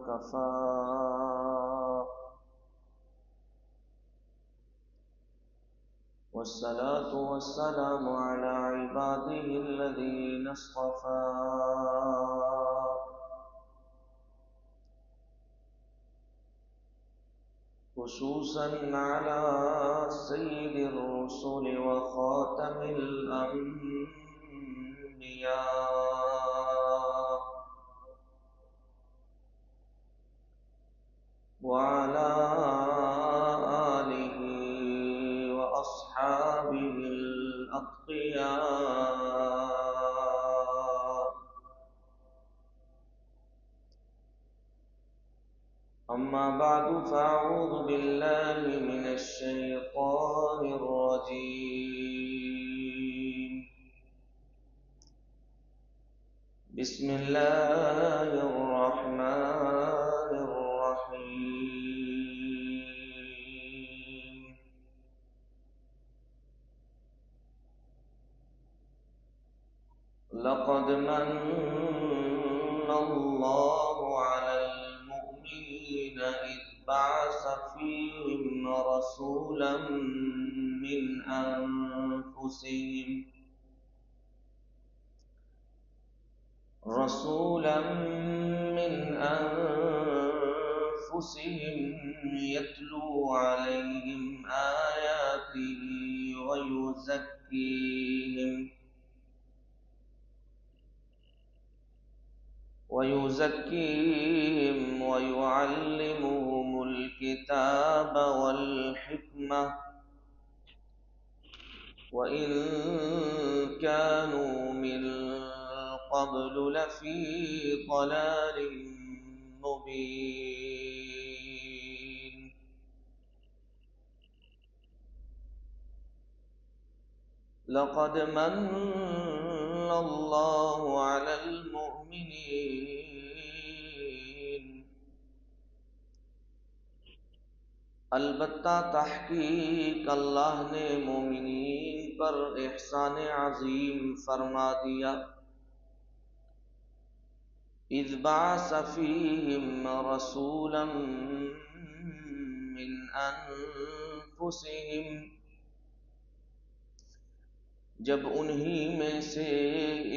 وكفى والصلاة والسلام على عباده الذين اصطفى خصوصا على سيد الرسل وخاتم الأنبياء وعلى آله وأصحابه الأتقياء. أما بعد فأعوذ بالله من الشيطان الرجيم. بسم الله الرحمن الرحيم. لقد من الله على المؤمنين إذ بعث فيهم رسولا من أنفسهم يتلو عليهم آياته ويزكيهم ويعلمهم الكتاب والحكمة وإن كانوا من قبل لفي ضلال مبين. لقد من الله على المؤمنين. البتہ تحقیق اللہ نے مومنین پر احسان عظیم فرما دیا. اذ بعث فیہم رسولا من انفسہم، جب انہی میں سے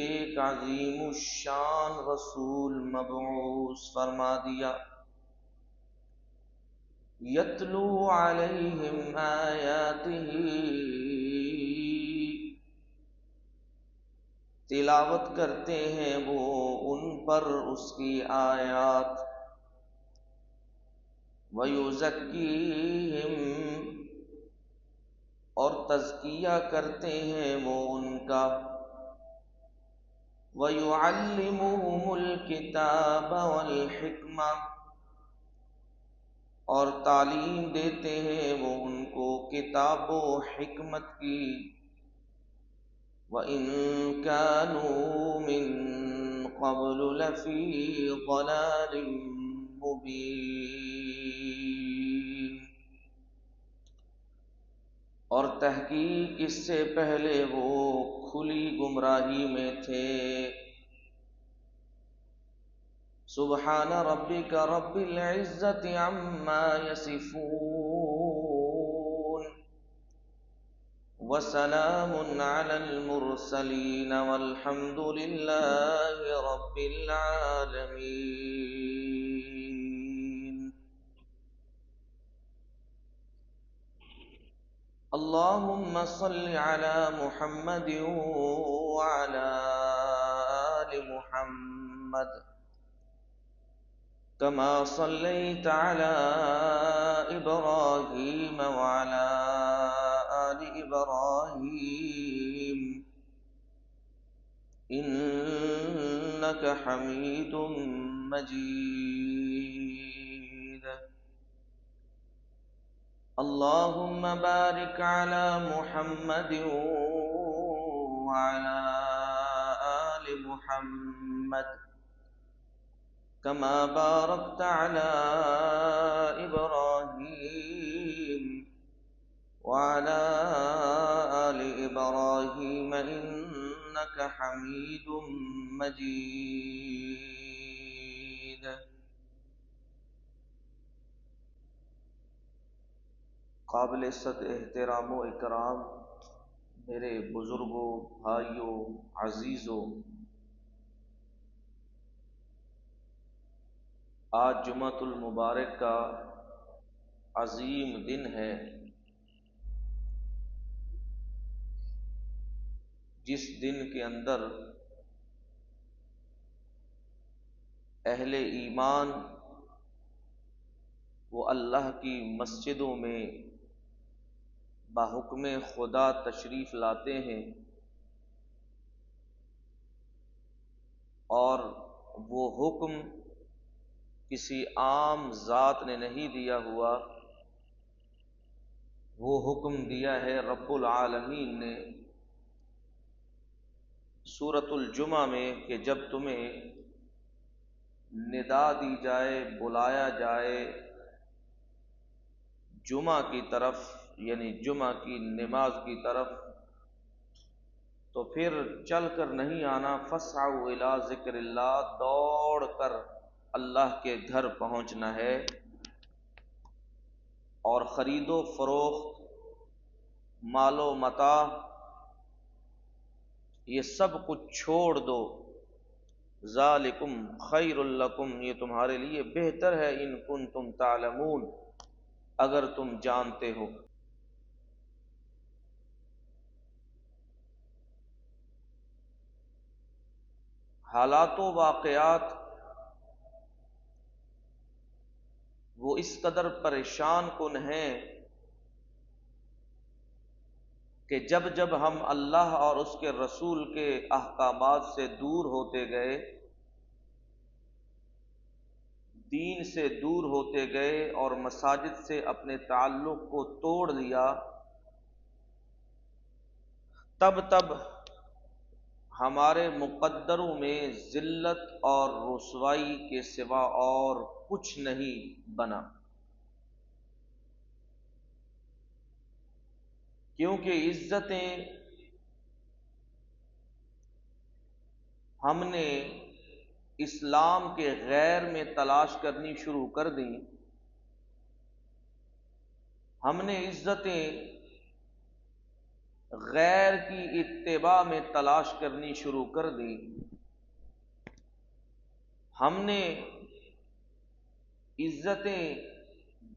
ایک عظیم الشان رسول مبعوث فرما دیا. یتلو علیہم آیاتہ، تلاوت کرتے ہیں وہ ان پر اس کی آیات. ویزکیہم، اور تزکیہ کرتے ہیں وہ ان کا. وَيُعَلِّمُهُمُ الْكِتَابَ وَالْحِكْمَةَ، اور تعلیم دیتے ہیں وہ ان کو کتاب و حکمت کی. وَإِن كَانُوا مِن قَبْلُ لَفِي ضَلَالٍ مُبِينٍ، اور تحقیق اس سے پہلے وہ کھلی گمراہی میں تھے. سبحان ربک رب العزت عما یصفون وسلام علی المرسلین والحمد للہ رب العالمین. اللهم صل على محمد وعلى آل محمد كما صليت على إبراهيم وعلى آل إبراهيم إنك حميد مجيد. اللهم بارك على محمد وعلى آل محمد كما باركت على إبراهيم وعلى آل إبراهيم إنك حميد مجيد. قابل صد احترام و اکرام میرے بزرگوں، بھائیوں، عزیزوں، آج جمعۃ المبارک کا عظیم دن ہے، جس دن کے اندر اہل ایمان وہ اللہ کی مسجدوں میں بحکم خدا تشریف لاتے ہیں، اور وہ حکم کسی عام ذات نے نہیں دیا ہوا، وہ حکم دیا ہے رب العالمین نے سورۃ الجمعہ میں کہ جب تمہیں ندا دی جائے، بلایا جائے جمعہ کی طرف، یعنی جمعہ کی نماز کی طرف، تو پھر چل کر نہیں آنا، فاسعوا الی ذکر اللہ، دوڑ کر اللہ کے گھر پہنچنا ہے، اور خرید و فروخت، مال و متاع، یہ سب کچھ چھوڑ دو، ذالکم خیر لکم، یہ تمہارے لیے بہتر ہے، ان کنتم تعلمون، اگر تم جانتے ہو۔ حالات و واقعات وہ اس قدر پریشان کن ہیں کہ جب جب ہم اللہ اور اس کے رسول کے احکامات سے دور ہوتے گئے، دین سے دور ہوتے گئے اور مساجد سے اپنے تعلق کو توڑ دیا، تب تب ہمارے مقدروں میں ذلت اور رسوائی کے سوا اور کچھ نہیں بنا، کیونکہ عزتیں ہم نے اسلام کے غیر میں تلاش کرنی شروع کر دیں، ہم نے عزتیں غیر کی اتباع میں تلاش کرنی شروع کر دی، ہم نے عزتیں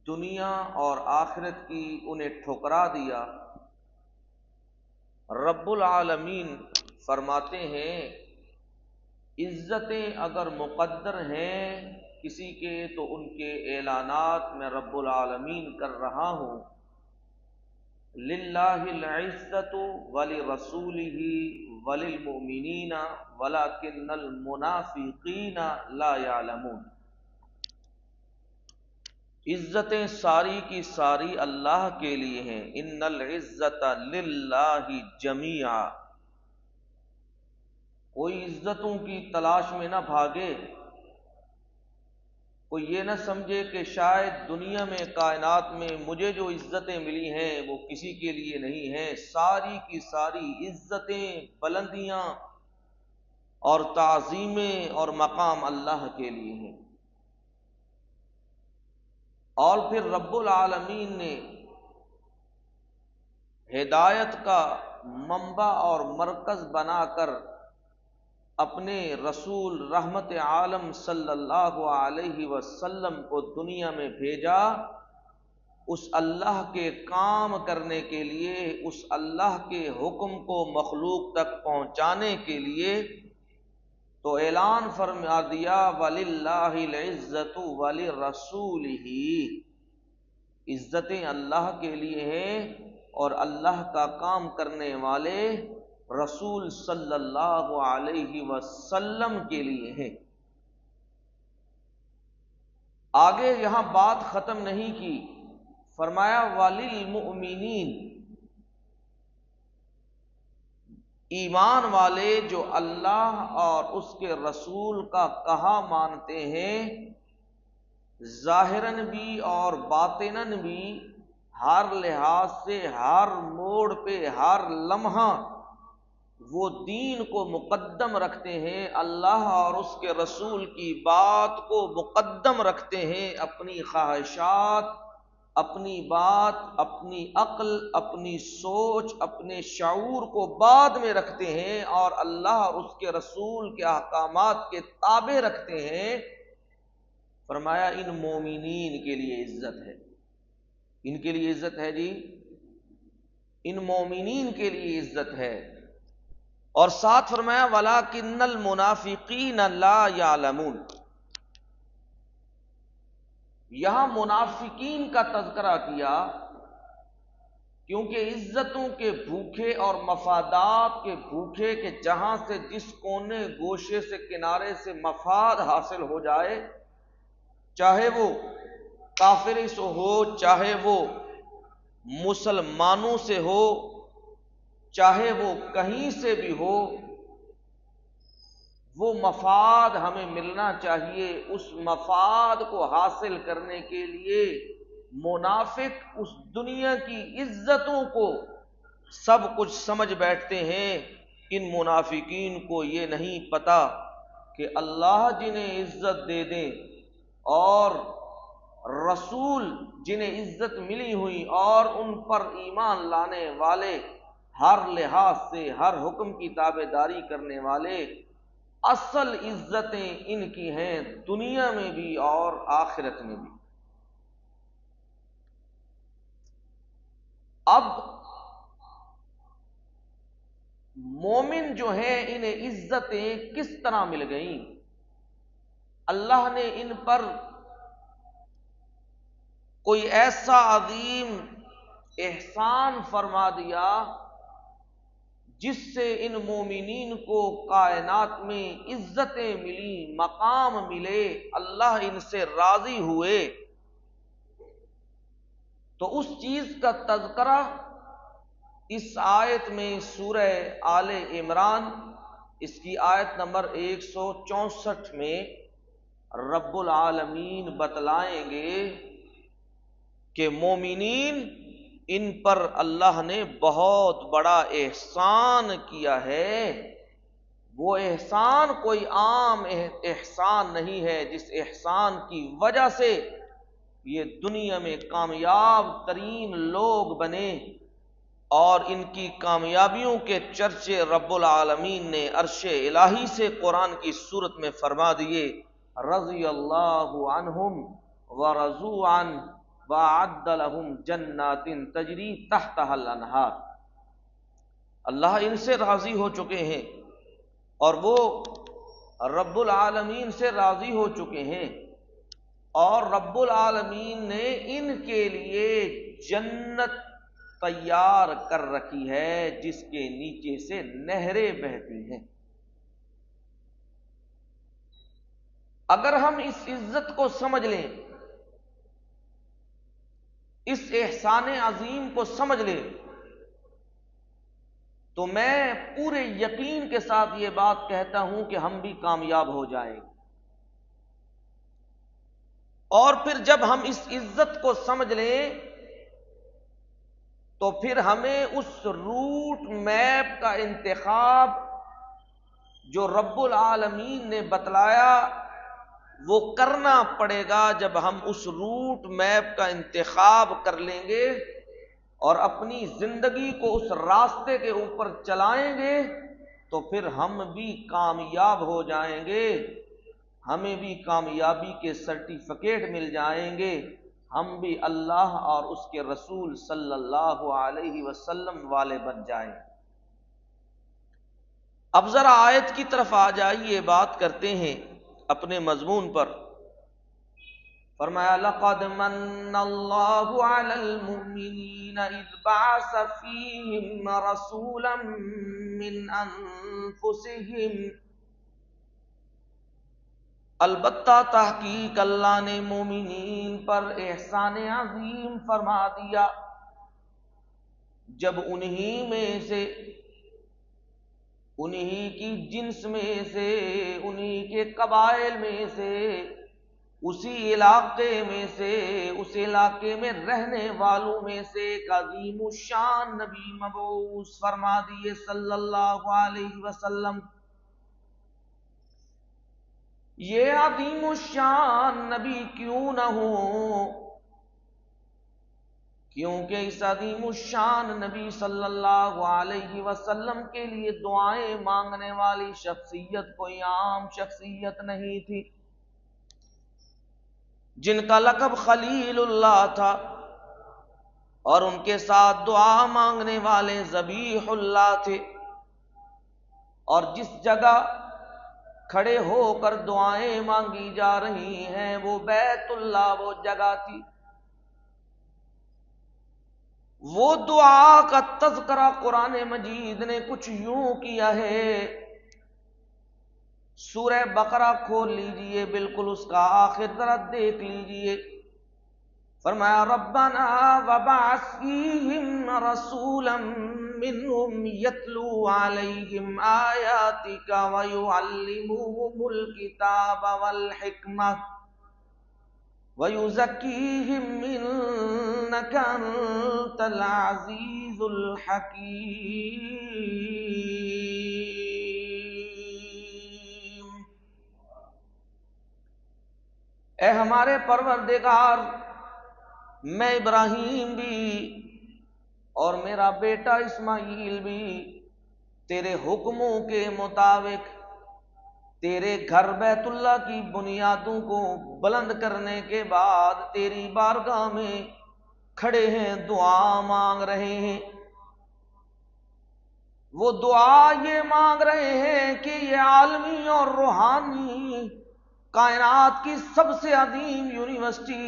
دنیا اور آخرت کی انہیں ٹھکرا دیا۔ رب العالمین فرماتے ہیں عزتیں اگر مقدر ہیں کسی کے تو ان کے اعلانات میں رب العالمین کر رہا ہوں، للہ العزت ولرسولہ وللمؤمنین ولکن المنافقین لا یعلمون، عزتیں ساری کی ساری اللہ کے لیے ہیں، ان العزت للہ جمیعا، کوئی عزتوں کی تلاش میں نہ بھاگے، کوئی یہ نہ سمجھے کہ شاید دنیا میں کائنات میں مجھے جو عزتیں ملی ہیں وہ کسی کے لیے نہیں ہیں، ساری کی ساری عزتیں، بلندیاں اور تعظیمیں اور مقام اللہ کے لیے ہیں۔ اور پھر رب العالمین نے ہدایت کا منبع اور مرکز بنا کر اپنے رسول رحمت عالم صلی اللہ علیہ وسلم کو دنیا میں بھیجا، اس اللہ کے کام کرنے کے لیے، اس اللہ کے حکم کو مخلوق تک پہنچانے کے لیے، تو اعلان فرما دیا وَلِلَّهِ الْعِزَّةُ وَلِرَسُولِهِ، عزتیں اللہ کے لیے ہیں اور اللہ کا کام کرنے والے رسول صلی اللہ علیہ وسلم کے لیے ہیں۔ آگے یہاں بات ختم نہیں کی، فرمایا وَلِلْمُؤْمِنِينَ، ایمان والے جو اللہ اور اس کے رسول کا کہا مانتے ہیں، ظاہراً بھی اور باطناً بھی، ہر لحاظ سے، ہر موڑ پہ، ہر لمحہ وہ دین کو مقدم رکھتے ہیں، اللہ اور اس کے رسول کی بات کو مقدم رکھتے ہیں، اپنی خواہشات، اپنی بات، اپنی عقل، اپنی سوچ، اپنے شعور کو بعد میں رکھتے ہیں اور اللہ اور اس کے رسول کے احکامات کے تابع رکھتے ہیں، فرمایا ان مومنین کے لیے عزت ہے۔ ان کے لیے عزت ہے جی، ان مومنین کے لیے عزت ہے۔ اور ساتھ فرمایا وَلَٰكِنَّ الْمُنَافِقِينَ لَا يَعْلَمُونَ۔ یہاں منافقین کا تذکرہ کیا کیونکہ عزتوں کے بھوکے اور مفادات کے بھوکے کہ جہاں سے جس کونے گوشے سے کنارے سے مفاد حاصل ہو جائے، چاہے وہ کافر سے ہو، چاہے وہ مسلمانوں سے ہو، چاہے وہ کہیں سے بھی ہو، وہ مفاد ہمیں ملنا چاہیے۔ اس مفاد کو حاصل کرنے کے لیے منافق اس دنیا کی عزتوں کو سب کچھ سمجھ بیٹھتے ہیں۔ ان منافقین کو یہ نہیں پتا کہ اللہ جنہیں عزت دے دیں اور رسول جنہیں عزت ملی ہوئی اور ان پر ایمان لانے والے، ہر لحاظ سے ہر حکم کی تابع داری کرنے والے، اصل عزتیں ان کی ہیں دنیا میں بھی اور آخرت میں بھی۔ اب مومن جو ہیں انہیں عزتیں کس طرح مل گئیں؟ اللہ نے ان پر کوئی ایسا عظیم احسان فرما دیا جس سے ان مومنین کو کائنات میں عزتیں ملی، مقام ملے، اللہ ان سے راضی ہوئے۔ تو اس چیز کا تذکرہ اس آیت میں سورہ آل عمران، اس کی آیت نمبر 164 میں رب العالمین بتلائیں گے کہ مومنین ان پر اللہ نے بہت بڑا احسان کیا ہے۔ وہ احسان کوئی عام احسان نہیں ہے جس احسان کی وجہ سے یہ دنیا میں کامیاب ترین لوگ بنے، اور ان کی کامیابیوں کے چرچے رب العالمین نے عرش الہی سے قرآن کی صورت میں فرما دیے۔ رضی اللہ عنہم ورضوا عنہ وَأَعَدَّ لَهُمْ جَنَّاتٍ تَجْرِي تَحْتَهَا الْأَنْهَارُ۔ اللہ ان سے راضی ہو چکے ہیں اور وہ رب العالمین سے راضی ہو چکے ہیں، اور رب العالمین نے ان کے لیے جنت تیار کر رکھی ہے جس کے نیچے سے نہریں بہتی ہیں۔ اگر ہم اس عزت کو سمجھ لیں، اس احسان عظیم کو سمجھ لیں، تو میں پورے یقین کے ساتھ یہ بات کہتا ہوں کہ ہم بھی کامیاب ہو جائیں گے۔ اور پھر جب ہم اس عزت کو سمجھ لیں تو پھر ہمیں اس روٹ میپ کا انتخاب جو رب العالمین نے بتلایا وہ کرنا پڑے گا۔ جب ہم اس روٹ میپ کا انتخاب کر لیں گے اور اپنی زندگی کو اس راستے کے اوپر چلائیں گے تو پھر ہم بھی کامیاب ہو جائیں گے، ہمیں بھی کامیابی کے سرٹیفکیٹ مل جائیں گے، ہم بھی اللہ اور اس کے رسول صلی اللہ علیہ وسلم والے بن جائیں۔ اب ذرا آیت کی طرف آ جائیے، بات کرتے ہیں اپنے مضمون پر۔ فرمایا لَقَدْ مَنَّ اللَّهُ عَلَى الْمُؤْمِنِينَ إِذْ بَعَثَ فِيهِمْ رَسُولًا مِّنْ أَنفُسِهِمْ۔ البتہ تحقیق اللہ نے مومنین پر احسان عظیم فرما دیا جب انہی میں سے، انہی کی جنس میں سے، انہی کے قبائل میں سے، اسی علاقے میں سے، اس علاقے میں رہنے والوں میں سے ایک عظیم الشان نبی مبعوث فرما دیے صلی اللہ علیہ وسلم۔ یہ عظیم الشان نبی کیوں نہ ہو کیونکہ اس عظیم الشان نبی صلی اللہ علیہ وسلم کے لیے دعائیں مانگنے والی شخصیت کوئی عام شخصیت نہیں تھی، جن کا لقب خلیل اللہ تھا، اور ان کے ساتھ دعا مانگنے والے ذبیح اللہ تھے، اور جس جگہ کھڑے ہو کر دعائیں مانگی جا رہی ہیں وہ بیت اللہ وہ جگہ تھی۔ وہ دعا کا تذکرہ قرآن مجید نے کچھ یوں کیا ہے، سورہ بقرہ کھول لیجئے، بالکل اس کا آخر ذرا دیکھ لیجئے۔ فرمایا ربنا وبعث فیہم رسولا منہم یتلو علیہم آیاتک ویعلمہم الکتاب والحکمہ وَيُزَكِّيهِمْ إِنَّكَ أَنْتَ الْعَزِيزُ الْحَكِيمُ۔ اے ہمارے پروردگار، میں ابراہیم بھی اور میرا بیٹا اسماعیل بھی تیرے حکموں کے مطابق تیرے گھر بیت اللہ کی بنیادوں کو بلند کرنے کے بعد تیری بارگاہ میں کھڑے ہیں، دعا مانگ رہے ہیں۔ وہ دعا یہ مانگ رہے ہیں کہ یہ عالمی اور روحانی کائنات کی سب سے عظیم یونیورسٹی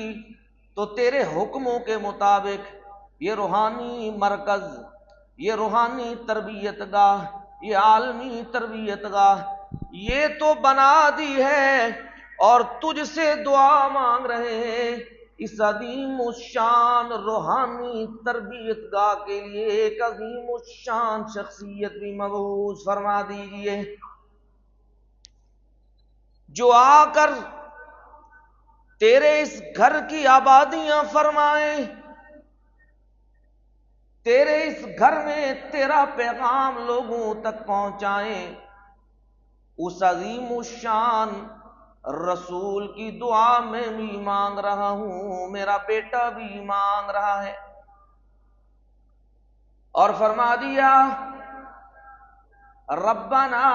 تو تیرے حکموں کے مطابق یہ روحانی مرکز، یہ روحانی تربیت گاہ، یہ عالمی تربیت گاہ یہ تو بنا دی ہے، اور تجھ سے دعا مانگ رہے ہیں اس عظیم الشان روحانی تربیت گاہ کے لیے ایک عظیم الشان شخصیت بھی مبعوث فرما دیجئے، جو آ کر تیرے اس گھر کی آبادیاں فرمائیں، تیرے اس گھر میں تیرا پیغام لوگوں تک پہنچائیں۔ اس عظیم الشان رسول کی دعا میں بھی مانگ رہا ہوں، میرا بیٹا بھی مانگ رہا ہے، اور فرما دیا ربنا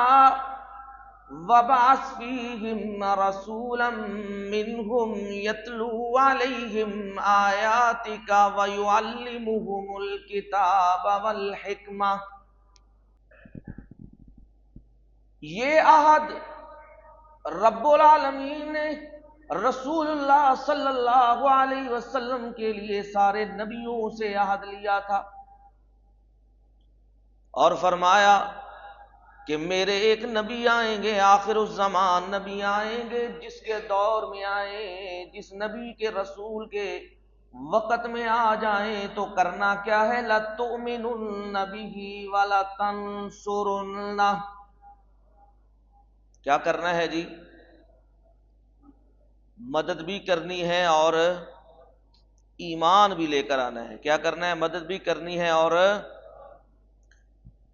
وبعث فیہم رسولا منہم یتلو علیہم آیاتک ویعلمہم الکتاب والحکمہ۔ یہ عہد رب العالمین نے رسول اللہ صلی اللہ علیہ وسلم کے لیے سارے نبیوں سے عہد لیا تھا، اور فرمایا کہ میرے ایک نبی آئیں گے، آخر الزمان نبی آئیں گے، جس کے دور میں آئیں، جس نبی کے رسول کے وقت میں آ جائیں تو کرنا کیا ہے، لَتُؤْمِنُنَّ بِهِ وَلَتَنْصُرُنَّهُ۔ کیا کرنا ہے جی؟ مدد بھی کرنی ہے اور ایمان بھی لے کر آنا ہے۔ کیا کرنا ہے؟ مدد بھی کرنی ہے اور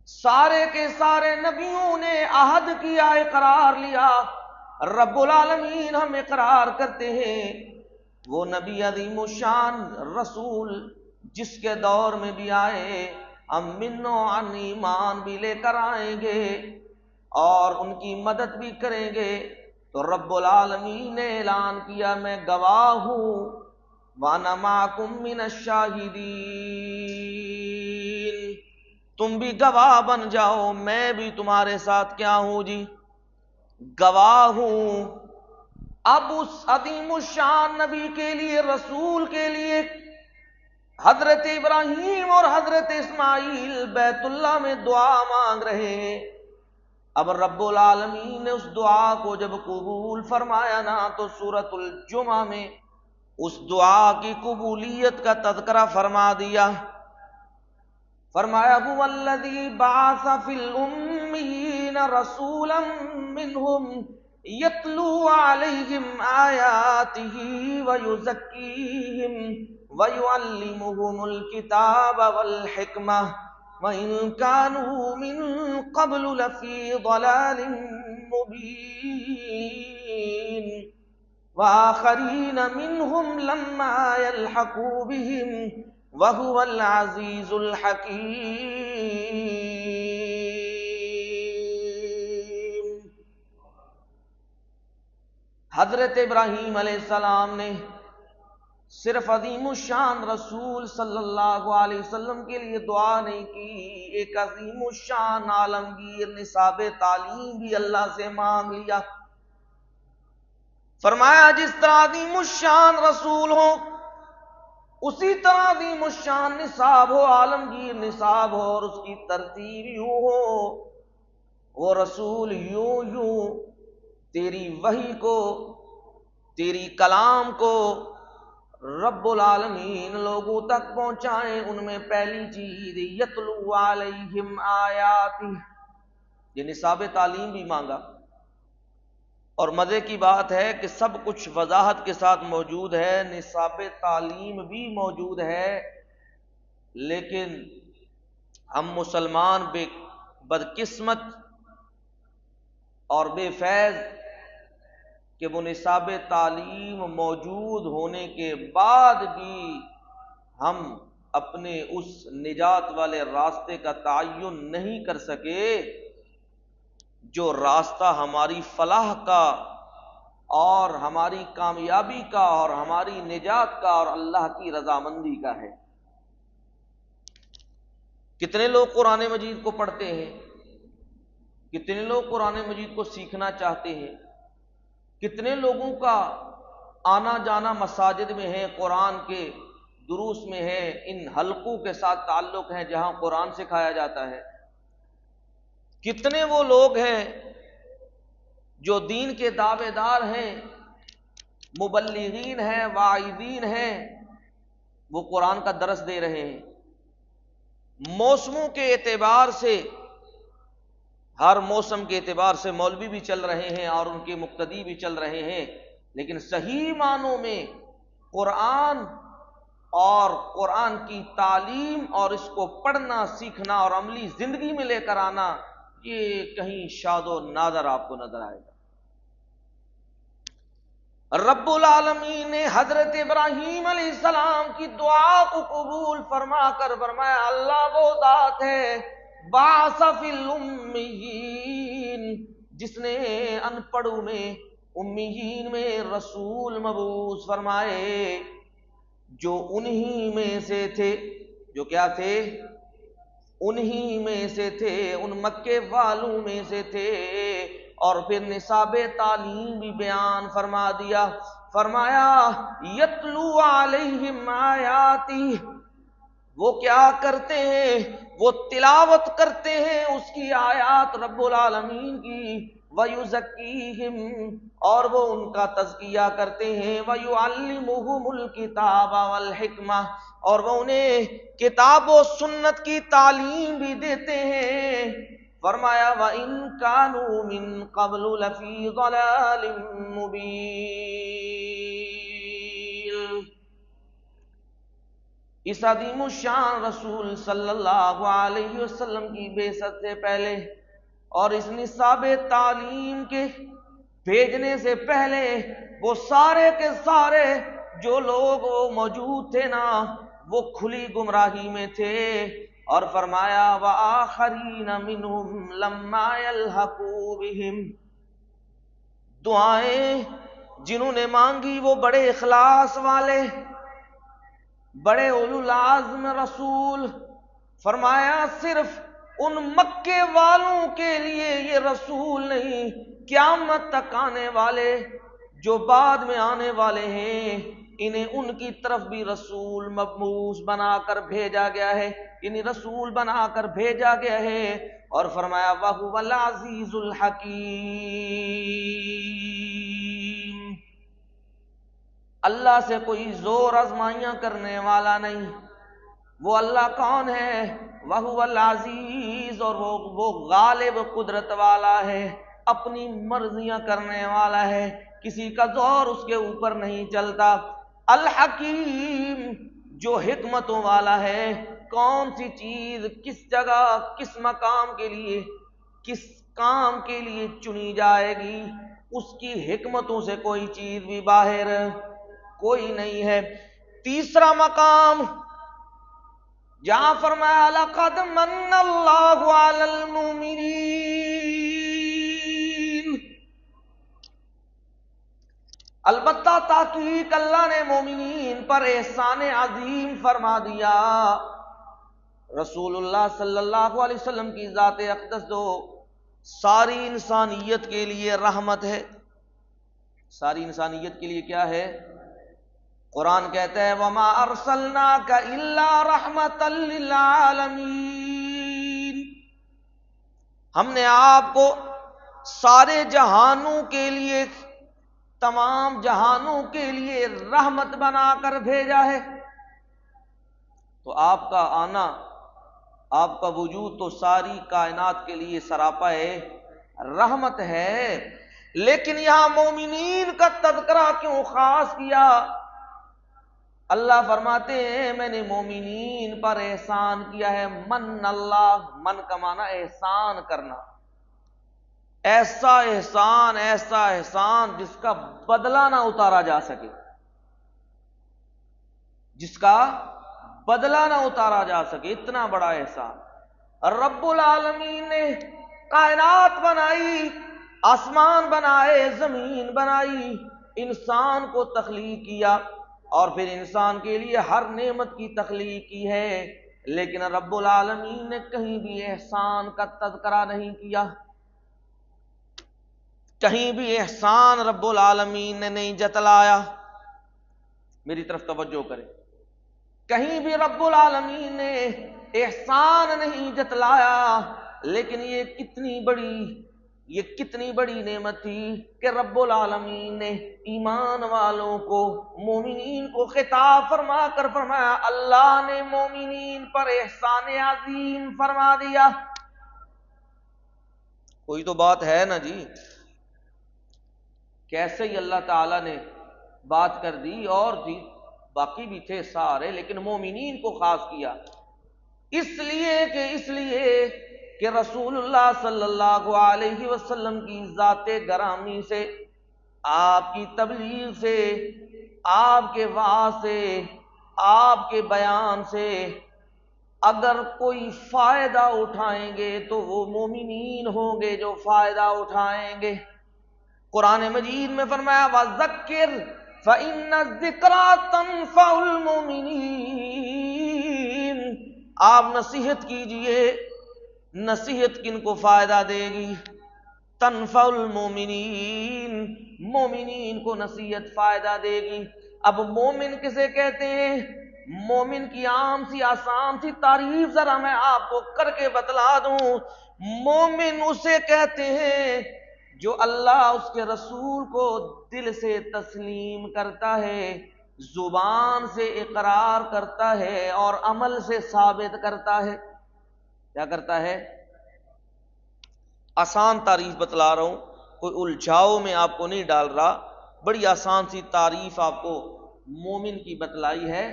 سارے کے سارے نبیوں نے عہد کیا، اقرار لیا۔ رب العالمین ہم اقرار کرتے ہیں وہ نبی عظیم الشان رسول جس کے دور میں بھی آئے ہم من و عن ایمان بھی لے کر آئیں گے اور ان کی مدد بھی کریں گے۔ تو رب العالمین نے اعلان کیا میں گواہ ہوں، وَأَنَا مَعَكُم مِّنَ الشَّاهِدِينَ، تم بھی گواہ بن جاؤ، میں بھی تمہارے ساتھ کیا ہوں جی؟ گواہ ہوں۔ اب اس عظیم الشان نبی کے لیے، رسول کے لیے حضرت ابراہیم اور حضرت اسماعیل بیت اللہ میں دعا مانگ رہے ہیں۔ اب رب العالمین نے اس دعا کو جب قبول فرمایا نا تو سورۃ الجمعہ میں اس دعا کی قبولیت کا تذکرہ فرما دیا۔ فرمایا هو الذی بعث فی الأمیین رسولا منہم یتلو علیہم آیاتہ ویزکیہم ویعلمہم الکتاب والحکمہ وَإِن كَانُوا مِن قَبْلُ لَفِي ضَلَالٍ مُّبِينٍ وَآخَرِينَ مِنْهُمْ لَمَّا يَلْحَقُوا بِهِمْ وَهُوَ الْعَزِيزُ الْحَكِيمُ۔ حضرت ابراہیم علیہ السلام نے صرف عظیم الشان رسول صلی اللہ علیہ وسلم کے لیے دعا نہیں کی، ایک عظیم الشان عالمگیر نصاب تعلیم بھی اللہ سے مانگ لیا۔ فرمایا جس طرح عظیم الشان رسول ہو اسی طرح عظیم الشان نصاب ہو، عالمگیر نصاب ہو، اور اس کی ترتیب یوں ہو، وہ رسول یوں تیری وحی کو، تیری کلام کو رب العالمین لوگوں تک پہنچائیں۔ ان میں پہلی چیز یتلو علیہم آیاتی، یہ نصاب تعلیم بھی مانگا، اور مزے کی بات ہے کہ سب کچھ وضاحت کے ساتھ موجود ہے، نصاب تعلیم بھی موجود ہے، لیکن ہم مسلمان بدقسمت اور بے فیض کہ وہ نصاب تعلیم موجود ہونے کے بعد بھی ہم اپنے اس نجات والے راستے کا تعین نہیں کر سکے جو راستہ ہماری فلاح کا اور ہماری کامیابی کا اور ہماری نجات کا اور اللہ کی رضامندی کا ہے۔ کتنے لوگ قرآن مجید کو پڑھتے ہیں، کتنے لوگ قرآن مجید کو سیکھنا چاہتے ہیں، کتنے لوگوں کا آنا جانا مساجد میں ہے، قرآن کے دروس میں ہے، ان حلقوں کے ساتھ تعلق ہے جہاں قرآن سکھایا جاتا ہے۔ کتنے وہ لوگ ہیں جو دین کے دعوے دار ہیں، مبلغین ہیں، واعظین ہیں، وہ قرآن کا درس دے رہے ہیں۔ موسموں کے اعتبار سے، ہر موسم کے اعتبار سے مولوی بھی چل رہے ہیں اور ان کے مقتدی بھی چل رہے ہیں، لیکن صحیح معنوں میں قرآن اور قرآن کی تعلیم اور اس کو پڑھنا سیکھنا اور عملی زندگی میں لے کر آنا، یہ کہیں شاد و نادر آپ کو نظر آئے گا۔ رب العالمین نے حضرت ابراہیم علیہ السلام کی دعا کو قبول فرما کر فرمایا اللہ وہ ذات ہے بعث فی الامیین، جس نے ان پڑھوں میں، امیین میں رسول مبعوث فرمائے، جو انہی میں سے تھے، جو کیا تھے؟ انہی میں سے تھے، ان مکے والوں میں سے تھے۔ اور پھر نصاب تعلیم بھی بیان فرما دیا، فرمایا یتلو علیہم آیاتی، وہ کیا کرتے ہیں؟ وہ تلاوت کرتے ہیں اس کی آیات رب العالمین کی، وَيُزَكِّيهِمْ، اور وہ ان کا تزکیہ کرتے ہیں، وَيُعَلِّمُهُمُ الْكِتَابَ وَالْحِكْمَةَ، اور وہ انہیں کتاب و سنت کی تعلیم بھی دیتے ہیں۔ فرمایا وَإِن كَانُوا مِن قَبْلُ لَفِي ضَلَالٍ مُبِينٍ۔ اس عظیم الشان رسول صلی اللہ علیہ وسلم کی بعثت سے پہلے اور اس نصاب تعلیم کے بھیجنے سے پہلے وہ سارے کے سارے جو لوگ موجود تھے نا، وہ کھلی گمراہی میں تھے۔ اور فرمایا وآخرین منہم لما یلحقوا بہم، دعائیں جنہوں نے مانگی وہ بڑے اخلاص والے، بڑے اولو العزم رسول، فرمایا صرف ان مکے والوں کے لیے یہ رسول نہیں، قیامت تک آنے والے جو بعد میں آنے والے ہیں انہیں ان کی طرف بھی رسول مبعوث بنا کر بھیجا گیا ہے، انہیں رسول بنا کر بھیجا گیا ہے۔ اور فرمایا وَهُوَ الْعَزِيزُ الْحَكِيمُ، اللہ سے کوئی زور آزمائیاں کرنے والا نہیں۔ وہ اللہ کون ہے؟ وَهُوَ الْعَزِيزُ، اور وہ غالب قدرت والا ہے، اپنی مرضیاں کرنے والا ہے، کسی کا زور اس کے اوپر نہیں چلتا۔ الحکیم، جو حکمتوں والا ہے، کون سی چیز کس جگہ کس مقام کے لیے کس کام کے لیے چنی جائے گی، اس کی حکمتوں سے کوئی چیز بھی باہر کوئی نہیں ہے۔ تیسرا مقام جہاں فرمایا لقد من اللہ علی المؤمنین، البتہ تحقیق اللہ نے مومنین پر احسان عظیم فرما دیا۔ رسول اللہ صلی اللہ علیہ وسلم کی ذات اقدس جو ساری انسانیت کے لیے رحمت ہے، ساری انسانیت کے لیے کیا ہے؟ قرآن کہتا ہے وَمَا أَرْسَلْنَاكَ إِلَّا رَحْمَةً لِّلْعَالَمِينَ، ہم نے آپ کو سارے جہانوں کے لیے، تمام جہانوں کے لیے رحمت بنا کر بھیجا ہے۔ تو آپ کا آنا، آپ کا وجود تو ساری کائنات کے لیے سراپا رحمت ہے، لیکن یہاں مومنین کا تذکرہ کیوں خاص کیا؟ اللہ فرماتے ہیں میں نے مومنین پر احسان کیا ہے۔ من اللہ، من کا معنی احسان کرنا، ایسا احسان، ایسا احسان جس کا بدلہ نہ اتارا جا سکے، جس کا بدلہ نہ اتارا جا سکے، اتنا بڑا احسان۔ رب العالمین نے کائنات بنائی، آسمان بنائے، زمین بنائی، انسان کو تخلیق کیا، اور پھر انسان کے لیے ہر نعمت کی تخلیق کی ہے، لیکن رب العالمین نے کہیں بھی احسان کا تذکرہ نہیں کیا، کہیں بھی احسان رب العالمین نے نہیں جتلایا۔ میری طرف توجہ کریں، کہیں بھی رب العالمین نے احسان نہیں جتلایا، لیکن یہ کتنی بڑی نعمت تھی کہ رب العالمین نے ایمان والوں کو، مومنین کو خطاب فرما کر فرمایا اللہ نے مومنین پر احسان عظیم فرما دیا۔ کوئی تو بات ہے نا جی، کیسے ہی اللہ تعالیٰ نے بات کر دی، اور تھی باقی بھی تھے سارے، لیکن مومنین کو خاص کیا، اس لیے کہ رسول اللہ صلی اللہ علیہ وسلم کی ذات گرامی سے، آپ کی تبلیغ سے، آپ کے وعظ سے، آپ کے بیان سے اگر کوئی فائدہ اٹھائیں گے تو وہ مومنین ہوں گے جو فائدہ اٹھائیں گے۔ قرآن مجید میں فرمایا وَذَكِّرْ فَإِنَّ الذِّكْرَىٰ تَنفَعُ الْمُؤْمِنِينَ، آپ نصیحت کیجئے، نصیحت کن کو فائدہ دے گی؟ تنفع المومنین، مومنین کو نصیحت فائدہ دے گی۔ اب مومن کسے کہتے ہیں؟ مومن کی عام سی آسان سی تعریف ذرا میں آپ کو کر کے بتلا دوں۔ مومن اسے کہتے ہیں جو اللہ اس کے رسول کو دل سے تسلیم کرتا ہے، زبان سے اقرار کرتا ہے اور عمل سے ثابت کرتا ہے۔ کیا کرتا ہے؟ آسان تعریف بتلا رہا ہوں، کوئی الجھاؤ میں آپ کو نہیں ڈال رہا، بڑی آسان سی تعریف آپ کو مومن کی بتلائی ہے۔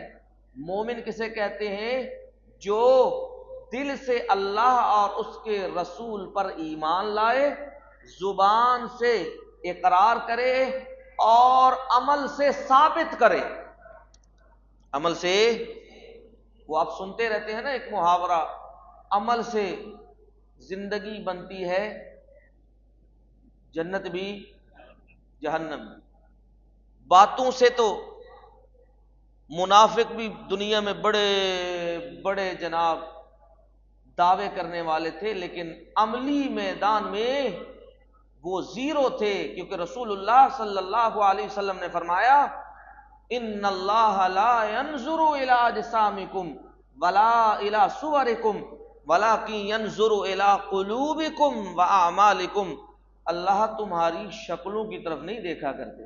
مومن کسے کہتے ہیں؟ جو دل سے اللہ اور اس کے رسول پر ایمان لائے، زبان سے اقرار کرے اور عمل سے ثابت کرے۔ عمل سے، وہ آپ سنتے رہتے ہیں نا ایک محاورہ، عمل سے زندگی بنتی ہے، جنت بھی جہنم بھی۔ باتوں سے تو منافق بھی دنیا میں بڑے بڑے جناب دعوے کرنے والے تھے، لیکن عملی میدان میں وہ زیرو تھے، کیونکہ رسول اللہ صلی اللہ علیہ وسلم نے فرمایا ان اللہ لا ينظر الى اجسامکم ولا الى صورکم ولکن ينظر الى قلوبکم واعمالکم، اللہ تمہاری شکلوں کی طرف نہیں دیکھا کرتے،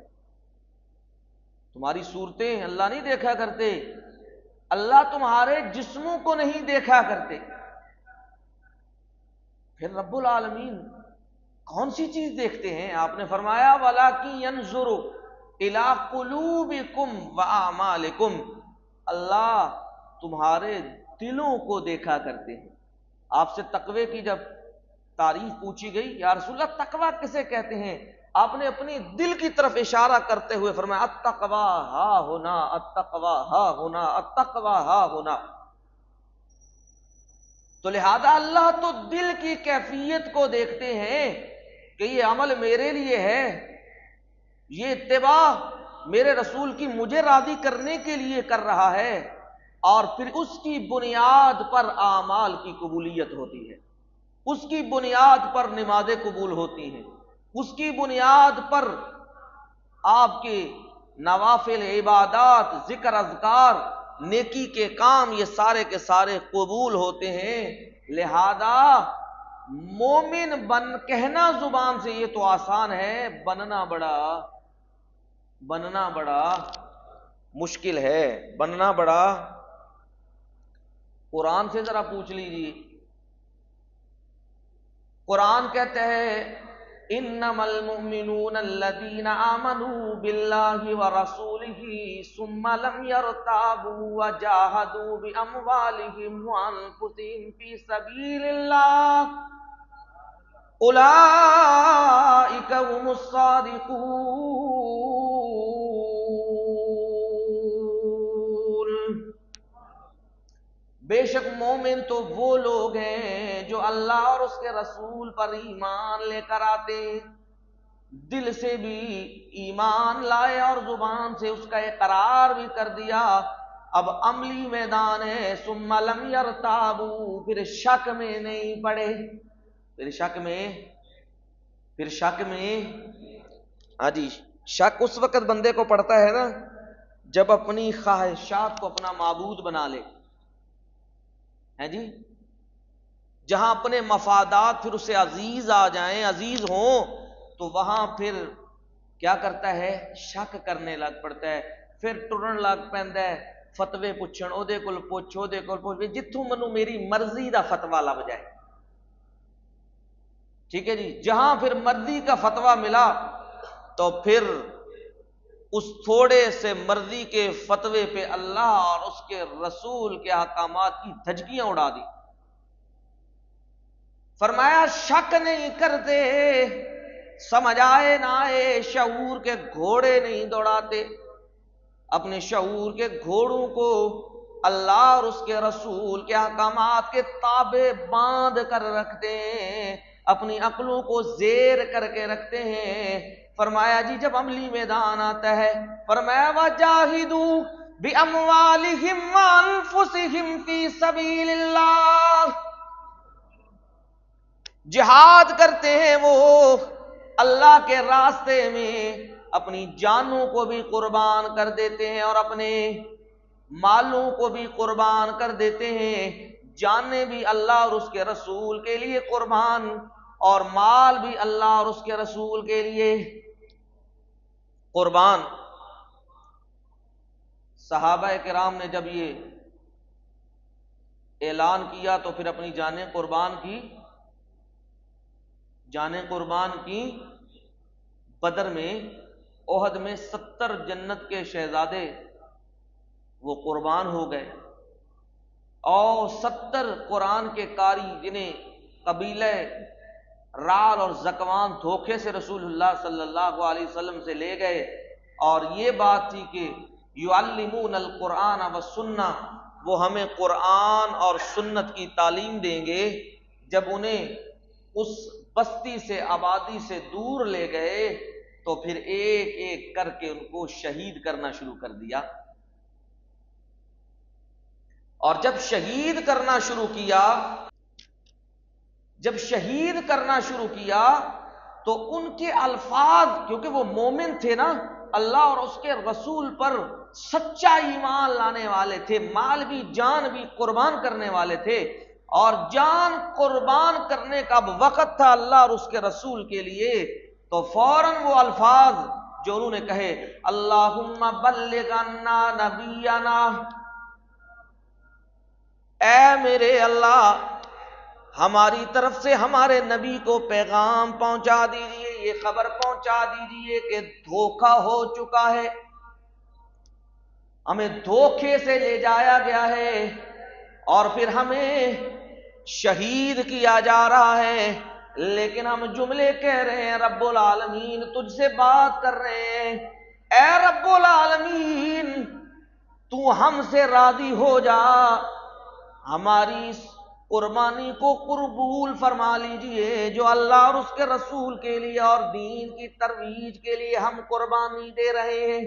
تمہاری صورتیں اللہ نہیں دیکھا کرتے، اللہ تمہارے جسموں کو نہیں دیکھا کرتے۔ پھر رب العالمین کون سی چیز دیکھتے ہیں؟ آپ نے فرمایا وَلَكِنْ يَنْظُرُ إِلَىٰ قُلُوبِكُمْ وَأَعْمَالِكُمْ، اللہ تمہارے دلوں کو دیکھا کرتے ہیں۔ آپ سے تقوی کی جب تعریف پوچھی گئی، یا رسول اللہ تقوی کسے کہتے ہیں؟ آپ نے اپنی دل کی طرف اشارہ کرتے ہوئے فرمایا التقویٰ ہا ہونا، التقویٰ ہا ہونا، التقویٰ ہا ہونا۔ تو لہذا اللہ تو دل کی کیفیت کو دیکھتے ہیں کہ یہ عمل میرے لیے ہے، یہ اتباع میرے رسول کی مجھے راضی کرنے کے لیے کر رہا ہے، اور پھر اس کی بنیاد پر اعمال کی قبولیت ہوتی ہے، اس کی بنیاد پر نمازیں قبول ہوتی ہیں، اس کی بنیاد پر آپ کے نوافل عبادات، ذکر اذکار، نیکی کے کام، یہ سارے کے سارے قبول ہوتے ہیں۔ لہذا مومن کہنا زبان سے یہ تو آسان ہے، بننا بڑا مشکل ہے، بننا بڑا۔ قرآن سے ذرا پوچھ لیجیے، قرآن کہتا ہے انما المؤمنون الذين آمنوا بالله ورسوله ثم لم يرتابوا وجاهدوا بأموالهم وأنفسهم في سبيل الله أولئك هم الصادقون۔ بے شک مومن تو وہ لوگ ہیں جو اللہ اور اس کے رسول پر ایمان لے کر آتے، دل سے بھی ایمان لائے اور زبان سے اس کا اقرار بھی کر دیا، اب عملی میدان ہے۔ ثم لم یرتابوا، پھر شک میں نہیں پڑے، پھر شک میں ہاں جی، شک اس وقت بندے کو پڑتا ہے نا جب اپنی خواہشات کو اپنا معبود بنا لے، ہے جی، جہاں اپنے مفادات پھر اسے عزیز آ جائیں، عزیز ہوں، تو وہاں پھر کیا کرتا ہے؟ شک کرنے لگ پڑتا ہے، پھر ٹرن لگ پیندا ہے، فتوے پوچھن، اودے کول پوچھ، اودے کول پوچھ، جتھوں منوں میری مرضی دا فتوا لب جائے، ٹھیک ہے جی، جہاں پھر مرضی کا فتوا ملا تو پھر اس تھوڑے سے مرضی کے فتوے پہ اللہ اور اس کے رسول کے احکامات کی دھجکیاں اڑا دی۔ فرمایا شک نہیں کرتے، سمجھ آئے نہ آئے، شعور کے گھوڑے نہیں دوڑاتے، اپنے شعور کے گھوڑوں کو اللہ اور اس کے رسول کے احکامات کے تابع باندھ کر رکھتے ہیں، اپنی عقلوں کو زیر کر کے رکھتے ہیں۔ فرمایا جی جب عملی میدان آتا ہے، فرمایا وَجَاهِدُوا بِأَمْوَالِهِمْ وَأَنفُسِهِمْ فِي سَبِيلِ اللَّهِ، جہاد کرتے ہیں وہ اللہ کے راستے میں، اپنی جانوں کو بھی قربان کر دیتے ہیں اور اپنے مالوں کو بھی قربان کر دیتے ہیں، جانیں بھی اللہ اور اس کے رسول کے لیے قربان، اور مال بھی اللہ اور اس کے رسول کے لیے قربان۔ صحابہ کرام نے جب یہ اعلان کیا تو پھر اپنی جانیں قربان کی۔ بدر میں، احد میں 70 جنت کے شہزادے وہ قربان ہو گئے، اور 70 قرآن کے قاری جنہیں قبیلہ رال اور زکوان دھوکے سے رسول اللہ صلی اللہ علیہ وسلم سے لے گئے، اور یہ بات تھی کہ یعلمون القرآن والسنہ، وہ ہمیں قرآن اور سنت کی تعلیم دیں گے۔ جب انہیں اس بستی سے، آبادی سے دور لے گئے تو پھر ایک ایک کر کے ان کو شہید کرنا شروع کر دیا، اور جب شہید کرنا شروع کیا تو ان کے الفاظ، کیونکہ وہ مومن تھے نا، اللہ اور اس کے رسول پر سچا ایمان لانے والے تھے، مال بھی جان بھی قربان کرنے والے تھے، اور جان قربان کرنے کا اب وقت تھا اللہ اور اس کے رسول کے لیے، تو فوراً وہ الفاظ جو انہوں نے کہے، اللہم بلغ عنا نبینا، اے میرے اللہ ہماری طرف سے ہمارے نبی کو پیغام پہنچا دیجئے، یہ خبر پہنچا دیجئے کہ دھوکہ ہو چکا ہے، ہمیں دھوکے سے لے جایا گیا ہے اور پھر ہمیں شہید کیا جا رہا ہے، لیکن ہم جملے کہہ رہے ہیں، رب العالمین تجھ سے بات کر رہے ہیں، اے رب العالمین تو ہم سے راضی ہو جا، ہماری قربانی کو قبول فرما لیجئے جو اللہ اور اس کے رسول کے لیے اور دین کی ترویج کے لیے ہم قربانی دے رہے ہیں،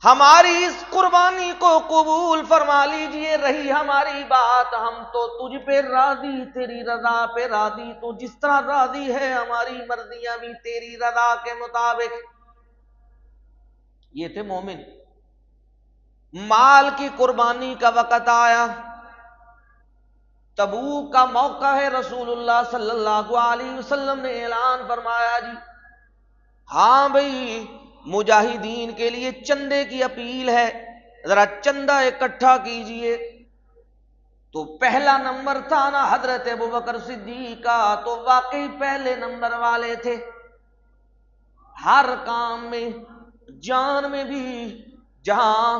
ہماری اس قربانی کو قبول فرما لیجئے۔ رہی ہماری بات، ہم تو تجھ پہ راضی، تیری رضا پہ راضی، تو جس طرح راضی ہے ہماری مرضیاں بھی تیری رضا کے مطابق۔ یہ تھے مومن۔ مال کی قربانی کا وقت آیا، تبوک کا موقع ہے، رسول اللہ صلی اللہ علیہ وسلم نے اعلان فرمایا جی ہاں بھئی مجاہدین کے لیے چندے کی اپیل ہے، ذرا چندہ اکٹھا کیجئے۔ تو پہلا نمبر تھا نا حضرت ابوبکر صدیق کا، تو واقعی پہلے نمبر والے تھے، ہر کام میں، جان میں بھی، جہاں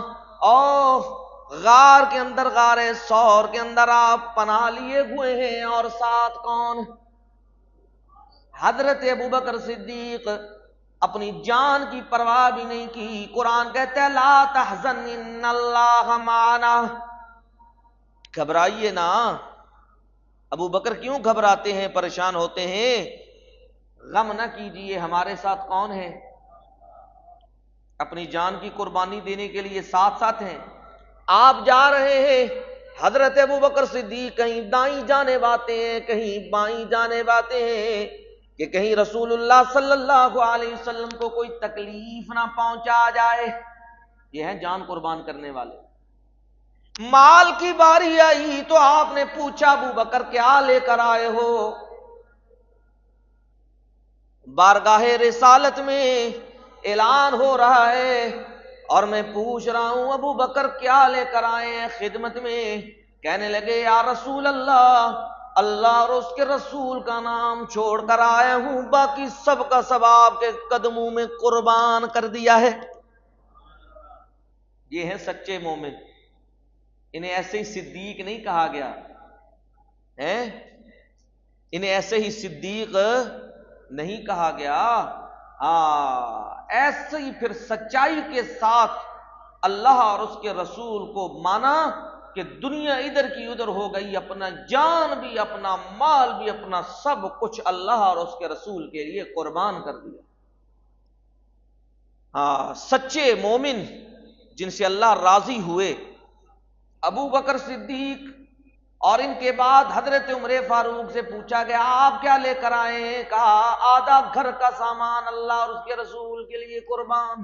غار کے اندر، غار ثور کے اندر آپ پناہ لیے ہوئے ہیں، اور ساتھ کون؟ حضرت ابوبکر صدیق، اپنی جان کی پرواہ بھی نہیں کی۔ قرآن کہتا ہے لا تحزن ان اللہ معنا، گھبرائیے نا۔ ابو بکر کیوں گھبراتے ہیں، پریشان ہوتے ہیں؟ غم نہ کیجئے، ہمارے ساتھ کون ہے؟ اپنی جان کی قربانی دینے کے لیے ساتھ ساتھ ہیں۔ آپ جا رہے ہیں، حضرت ابوبکر صدیق کہیں دائیں جانے باتے ہیں، کہیں بائیں جانے باتے ہیں کہ کہیں رسول اللہ صلی اللہ علیہ وسلم کو کوئی تکلیف نہ پہنچا جائے۔ یہ ہیں جان قربان کرنے والے۔ مال کی باری آئی تو آپ نے پوچھا ابو بکر کیا لے کر آئے ہو؟ بارگاہ رسالت میں اعلان ہو رہا ہے اور میں پوچھ رہا ہوں ابو بکر کیا لے کر آئے ہیں خدمت میں؟ کہنے لگے یا رسول اللہ، اللہ اور اس کے رسول کا نام چھوڑ کر آیا ہوں، باقی سب کا سب آپ کے قدموں میں قربان کر دیا ہے۔ یہ ہیں سچے مومن، انہیں ایسے ہی صدیق نہیں کہا گیا ہے، انہیں ایسے ہی صدیق نہیں کہا گیا، ایسے ہی پھر سچائی کے ساتھ اللہ اور اس کے رسول کو مانا کہ دنیا ادھر کی ادھر ہو گئی، اپنا جان بھی، اپنا مال بھی، اپنا سب کچھ اللہ اور اس کے رسول کے لیے قربان کر دیا۔ سچے مومن جن سے اللہ راضی ہوئے، ابو بکر صدیق، اور ان کے بعد حضرت عمر فاروق سے پوچھا گیا آپ کیا لے کر آئے ہیں؟ کہا آدھا گھر کا سامان اللہ اور اس کے رسول کے لیے قربان۔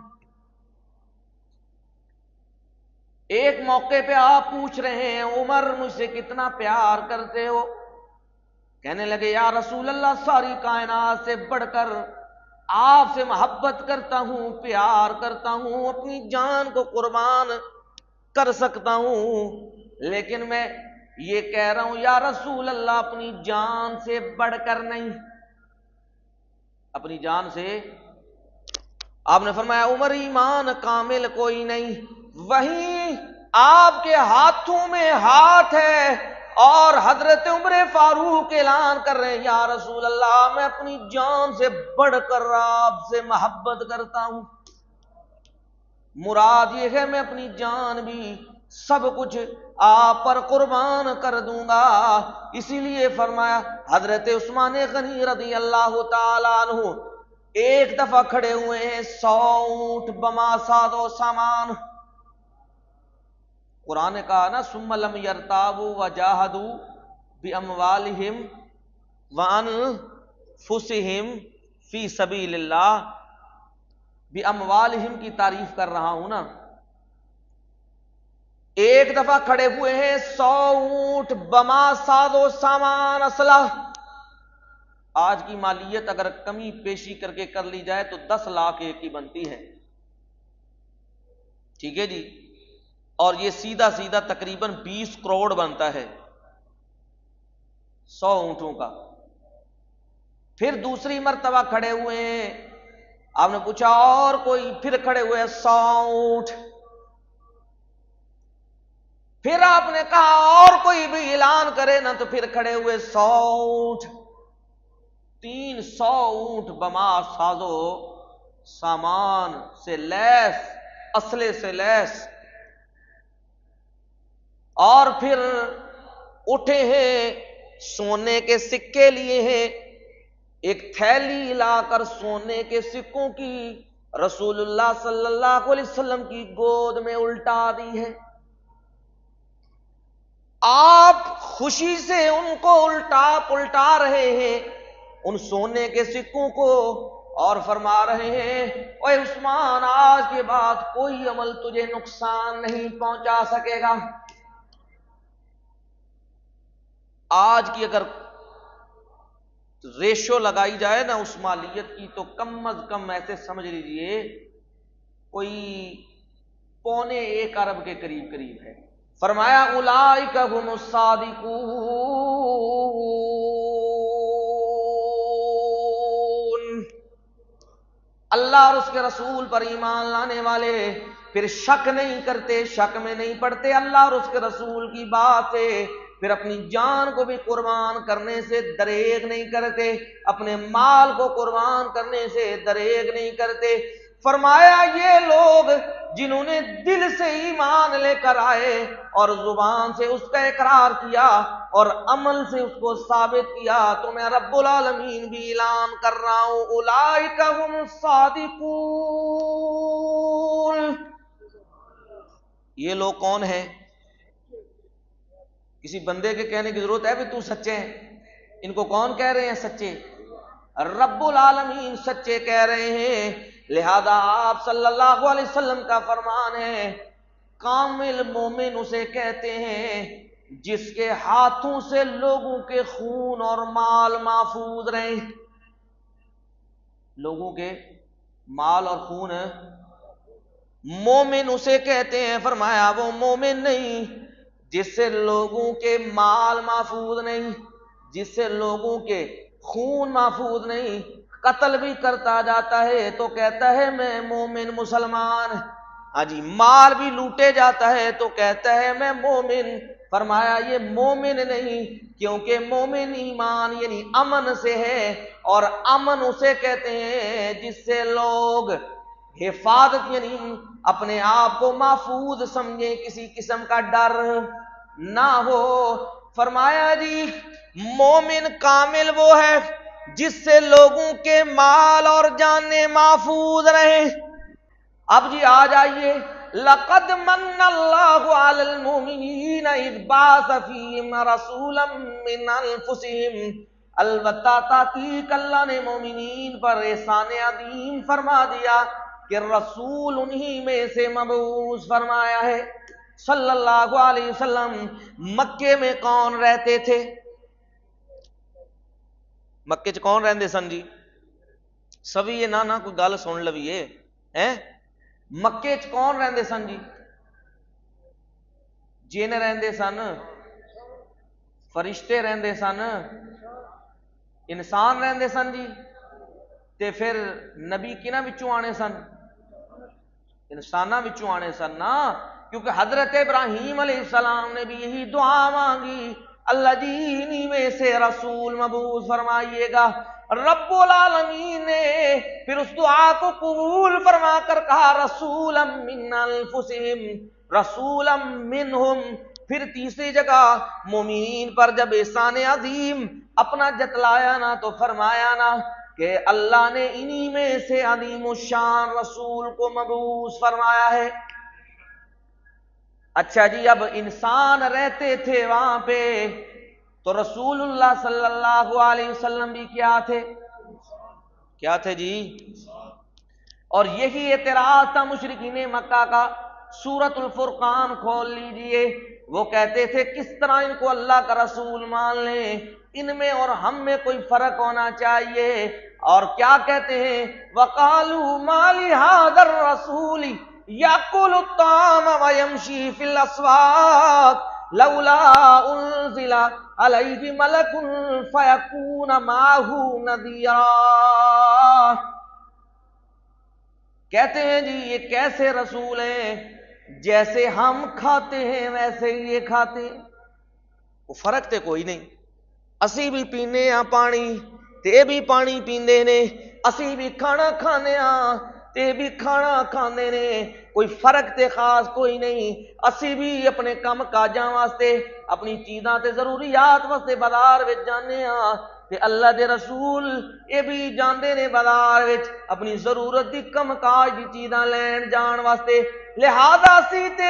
ایک موقع پہ آپ پوچھ رہے ہیں عمر مجھ سے کتنا پیار کرتے ہو؟ کہنے لگے یا رسول اللہ ساری کائنات سے بڑھ کر آپ سے محبت کرتا ہوں، پیار کرتا ہوں، اپنی جان کو قربان کر سکتا ہوں، لیکن میں یہ کہہ رہا ہوں یا رسول اللہ اپنی جان سے بڑھ کر نہیں، اپنی جان سے۔ آپ نے فرمایا عمر ایمان کامل کوئی نہیں، وہیں آپ کے ہاتھوں میں ہاتھ ہے اور حضرت عمر فاروق اعلان کر رہے ہیں یا رسول اللہ میں اپنی جان سے بڑھ کر آپ سے محبت کرتا ہوں، مراد یہ ہے میں اپنی جان بھی، سب کچھ آپ پر قربان کر دوں گا۔ اسی لیے فرمایا حضرت عثمان غنی رضی اللہ تعالیٰ عنہ ایک دفعہ کھڑے ہوئے ہیں 100 اونٹ بما ساد و سامان۔ قرآن نے کہا نا ثم لم یرتابوا وجاہدوا باموالہم وانفسہم فی سبیل اللہ، باموالہم کی تعریف کر رہا ہوں نا۔ ایک دفعہ کھڑے ہوئے ہیں 100 اونٹ بما ساد و سامان اسلحہ، آج کی مالیت اگر کمی پیشی کر کے کر لی جائے تو 10 لاکھ ایک کی بنتی ہے، ٹھیک ہے جی، اور یہ سیدھا سیدھا تقریباً 20 کروڑ بنتا ہے 100 اونٹوں کا۔ پھر دوسری مرتبہ کھڑے ہوئے ہیں، آپ نے پوچھا اور کوئی؟ پھر کھڑے ہوئے 100 اونٹ۔ پھر آپ نے کہا اور کوئی بھی اعلان کرے نا، تو پھر کھڑے ہوئے 100 اونٹ، 300 اونٹ بما سازو سامان سے لیس، اسلحے سے لیس۔ اور پھر اٹھے ہیں سونے کے سکے لیے ہیں، ایک تھیلی لا کر سونے کے سکوں کی رسول اللہ صلی اللہ علیہ وسلم کی گود میں الٹا دی ہے۔ آپ خوشی سے ان کو الٹا پلٹا رہے ہیں ان سونے کے سکوں کو، اور فرما رہے ہیں اے عثمان آج کے بعد کوئی عمل تجھے نقصان نہیں پہنچا سکے گا۔ آج کی اگر ریشو لگائی جائے نا اس مالیت کی تو کم از کم ایسے سمجھ لیجئے کوئی 1.25 ارب کے قریب ہے۔ فرمایا اولئک هم الصادقون، اللہ اور اس کے رسول پر ایمان لانے والے پھر شک نہیں کرتے، شک میں نہیں پڑتے اللہ اور اس کے رسول کی بات سے، پھر اپنی جان کو بھی قربان کرنے سے دریغ نہیں کرتے، اپنے مال کو قربان کرنے سے دریغ نہیں کرتے۔ فرمایا یہ لوگ جنہوں نے دل سے ایمان لے کر آئے اور زبان سے اس کا اقرار کیا اور عمل سے اس کو ثابت کیا، تو میں رب العالمین بھی اعلان کر رہا ہوں اولئک هم الصادقون۔ یہ لوگ کون ہیں؟ کسی بندے کے کہنے کی ضرورت ہے بھی تو سچے ہیں؟ ان کو کون کہہ رہے ہیں سچے؟ رب العالمین سچے کہہ رہے ہیں۔ لہذا آپ صلی اللہ علیہ وسلم کا فرمان ہے کامل مومن اسے کہتے ہیں جس کے ہاتھوں سے لوگوں کے خون اور مال محفوظ رہے۔ لوگوں کے مال اور خون مومن اسے کہتے ہیں۔ فرمایا وہ مومن نہیں جس سے لوگوں کے مال محفوظ نہیں، جس سے لوگوں کے خون محفوظ نہیں، قتل بھی کرتا جاتا ہے تو کہتا ہے میں مومن مسلمان، ہاں جی مال بھی لوٹے جاتا ہے تو کہتا ہے میں مومن۔ فرمایا یہ مومن نہیں، کیونکہ مومن ایمان یعنی امن سے ہے، اور امن اسے کہتے ہیں جس سے لوگ حفاظت یعنی اپنے آپ کو محفوظ سمجھیں، کسی قسم کا ڈر نہ ہو۔ فرمایا جی مومن کامل وہ ہے جس سے لوگوں کے مال اور جانیں محفوظ رہیں۔ اب جی آ جائیے لقد من اللہ علی المؤمنین اذ بعث فیہم رسولا من انفسہم، البتہ تحقیق اللہ نے مومنین پر احسان عظیم فرما دیا کہ رسول انہی میں سے مبعوث فرمایا ہے۔ صلی اللہ علیہ وسلم مکے میں کون رہتے تھے؟ مکے چ کون رہندے سن جی؟ سبھی یہ نہ کوئی گل سن لویے ہیں۔ مکے چ کون رہندے سن جی؟ جن رہندے سن، فرشتے رہندے سن، انسان رہندے سن جی، تے پھر نبی کنہاں وچوں آنے سن؟ انساناں وچوں آنے سن نا، کیونکہ حضرت ابراہیم علیہ السلام نے بھی یہی دعا مانگی اللہ جی انہی میں سے رسول مبعوث فرمائیے گا۔ رب العالمین نے پھر اس دعا کو قبول فرما کر کہا رسولا من انفسہم، رسولا منہم۔ پھر تیسری جگہ مومنین پر جب احسان عظیم اپنا جتلایا نا تو فرمایا نا کہ اللہ نے انہی میں سے عظیم الشان رسول کو مبعوث فرمایا ہے۔ اچھا جی اب انسان رہتے تھے وہاں پہ تو رسول اللہ صلی اللہ علیہ وسلم بھی کیا تھے؟ کیا تھے جی؟ اور یہی اعتراض تھا مشرکین مکہ کا۔ سورۃ الفرقان کھول لیجئے، وہ کہتے تھے کس طرح ان کو اللہ کا رسول مان لیں، ان میں اور ہم میں کوئی فرق ہونا چاہیے۔ اور کیا کہتے ہیں وَقَالُوا مَا لِهَذَا الرَّسُولِ يَأْكُلُ الطَّعَامَ وَيَمْشِي فِي الْأَسْوَاقِ لَوْلَا أُنزِلَ عَلَيْهِ مَلَكٌ فَيَكُونَ مَعَهُ نَذِيرًا۔ کہتے ہیں جی یہ کیسے رسول ہیں، جیسے ہم کھاتے ہیں ویسے ہی یہ کھاتے ہیں، وہ فرق تے کوئی نہیں۔ اسی بھی پینے ہاں پانی تے بھی پانی پیندے نے، اسی بھی کھانا کھانے ہاں تے بھی کھانا کھاندے نے، کوئی فرق تے خاص کوئی نہیں۔ اسی بھی اپنے کم کاجاں واسطے، اپنی چیزاں تے ضروریات واسطے بازار وچ جانے ہاں، تے اللہ دے رسول یہ بھی جاندے نے بازار وچ اپنی ضرورت دی کم کاج دی چیزاں لین جان واسطے۔ لہذا اسی تے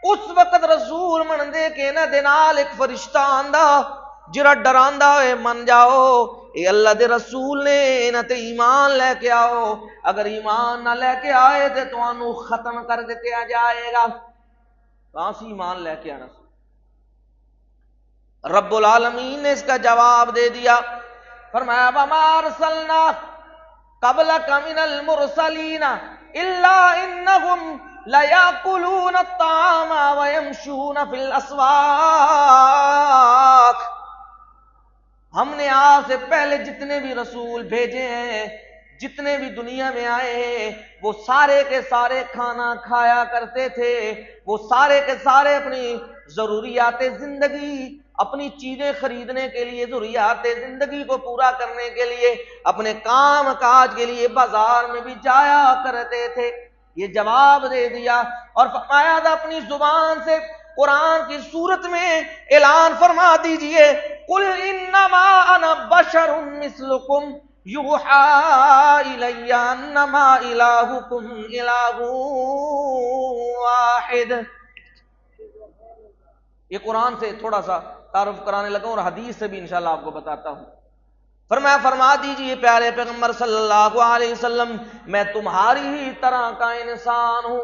اس وقت رسول منندے کہ انہاں دے نال ایک فرشتہ آندا جڑا ڈراندا ہوئے من جاؤ اے اللہ دے رسول نے انہاں تے ایمان لے کے آؤ، اگر ایمان نہ لے کے آئے تے تانوں ختم کر دیا جائے گا۔ کہاں سے ایمان لے کے آنا؟ رب العالمین نے اس کا جواب دے دیا، فرمایا وما ارسلنا قبلک من المرسلین الا انہم لیاکلون الطعام ویمشون فی الاسواق۔ ہم نے آپ سے پہلے جتنے بھی رسول بھیجے ہیں، جتنے بھی دنیا میں آئے ہیں، وہ سارے کے سارے کھانا کھایا کرتے تھے، وہ سارے کے سارے اپنی ضروریات زندگی، اپنی چیزیں خریدنے کے لیے، ضروریات زندگی کو پورا کرنے کے لیے، اپنے کام کاج کے لیے بازار میں بھی جایا کرتے تھے۔ یہ جواب دے دیا اور فرمایا تھا اپنی زبان سے قرآن کی صورت میں اعلان فرما دیجئے، قل انما انا بشر مثلکم یوحی الی انما الہکم الہ واحد۔ یہ قرآن سے تھوڑا سا تعارف کرانے لگا اور حدیث سے بھی انشاءاللہ آپ کو بتاتا ہوں۔ فرما دیجئے پیارے پیغمبر صلی اللہ علیہ وسلم، میں تمہاری ہی طرح کا انسان ہوں،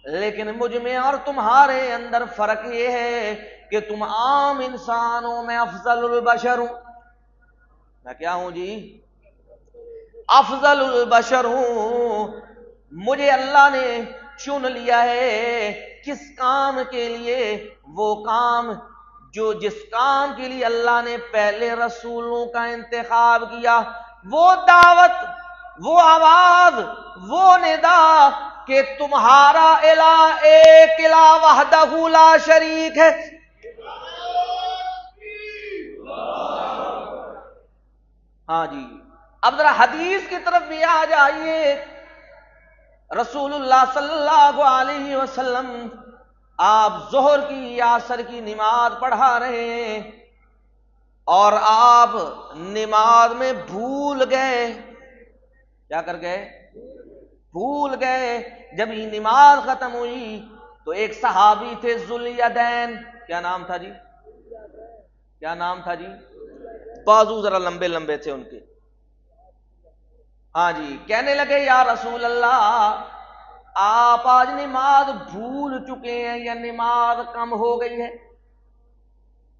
لیکن مجھ میں اور تمہارے اندر فرق یہ ہے کہ تم عام انسان ہو، میں افضل البشر ہوں۔ میں کیا ہوں جی؟ افضل البشر ہوں۔ مجھے اللہ نے چن لیا ہے کس کام کے لیے؟ وہ کام جو جس کام کے لیے اللہ نے پہلے رسولوں کا انتخاب کیا، وہ دعوت، وہ آواز، وہ ندا کہ تمہارا الہ ایک الہ وحدہ لا شریک ہے۔ ہاں جی، اب ذرا حدیث کی طرف بھی آ جائیے۔ رسول اللہ صلی اللہ علیہ وسلم آپ ظہر کی عصر کی نماز پڑھا رہے ہیں اور آپ نماز میں بھول گئے۔ کیا کر گئے؟ بھول گئے۔ جب یہ نماز ختم ہوئی تو ایک صحابی تھے ذوالیدین، کیا نام تھا جی؟ کیا نام تھا جی؟ بازو ذرا لمبے لمبے تھے ان کے۔ ہاں جی، کہنے لگے یا رسول اللہ، آپ آج نماز بھول چکے ہیں یا نماز کم ہو گئی ہے؟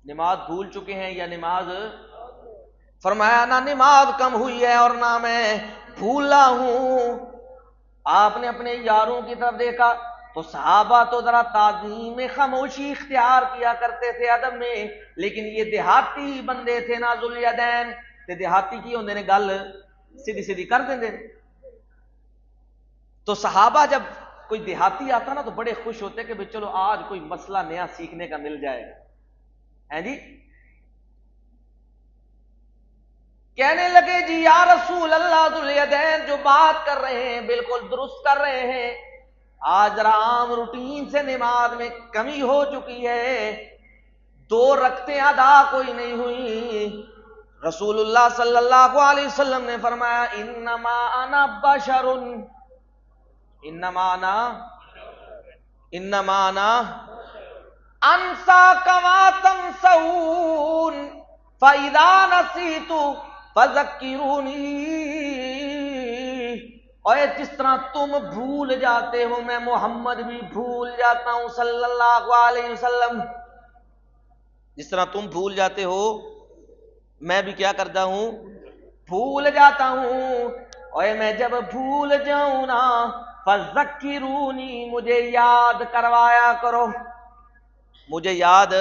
نماز بھول چکے ہیں یا نماز؟ فرمایا نہ نماز کم ہوئی ہے اور نہ میں بھولا ہوں۔ آپ نے اپنے یاروں کی طرف دیکھا تو صحابہ تو ذرا تعظیم میں خاموشی اختیار کیا کرتے تھے ادب میں، لیکن یہ دیہاتی بندے تھے نا ذوالیدین، تے دیہاتی کی ہوندے نے گل سیدھی سیدھی کر دیندے۔ تو صحابہ جب کوئی دیہاتی آتا نا تو بڑے خوش ہوتے کہ بھئی چلو آج کوئی مسئلہ نیا سیکھنے کا مل جائے گا، ہیں جی؟ کہنے لگے جی یا رسول اللہ، ذوالیدین جو بات کر رہے ہیں بالکل درست کر رہے ہیں، آج ذرا عام روٹین سے نماز میں کمی ہو چکی ہے، 2 رکعتیں ادا کوئی نہیں ہوئی۔ رسول اللہ صلی اللہ علیہ وسلم نے فرمایا انما انا بشر، انما انا انسا کما تنسون فاذا نسیت فذکرونی۔ اور جس طرح تم بھول جاتے ہو میں محمد بھی بھول جاتا ہوں صلی اللہ علیہ وسلم، جس طرح تم بھول جاتے ہو میں بھی کیا کرتا ہوں؟ بھول جاتا ہوں۔ اور میں جب بھول جاؤں نا فذکرونی، مجھے یاد کروایا کرو، مجھے یاد۔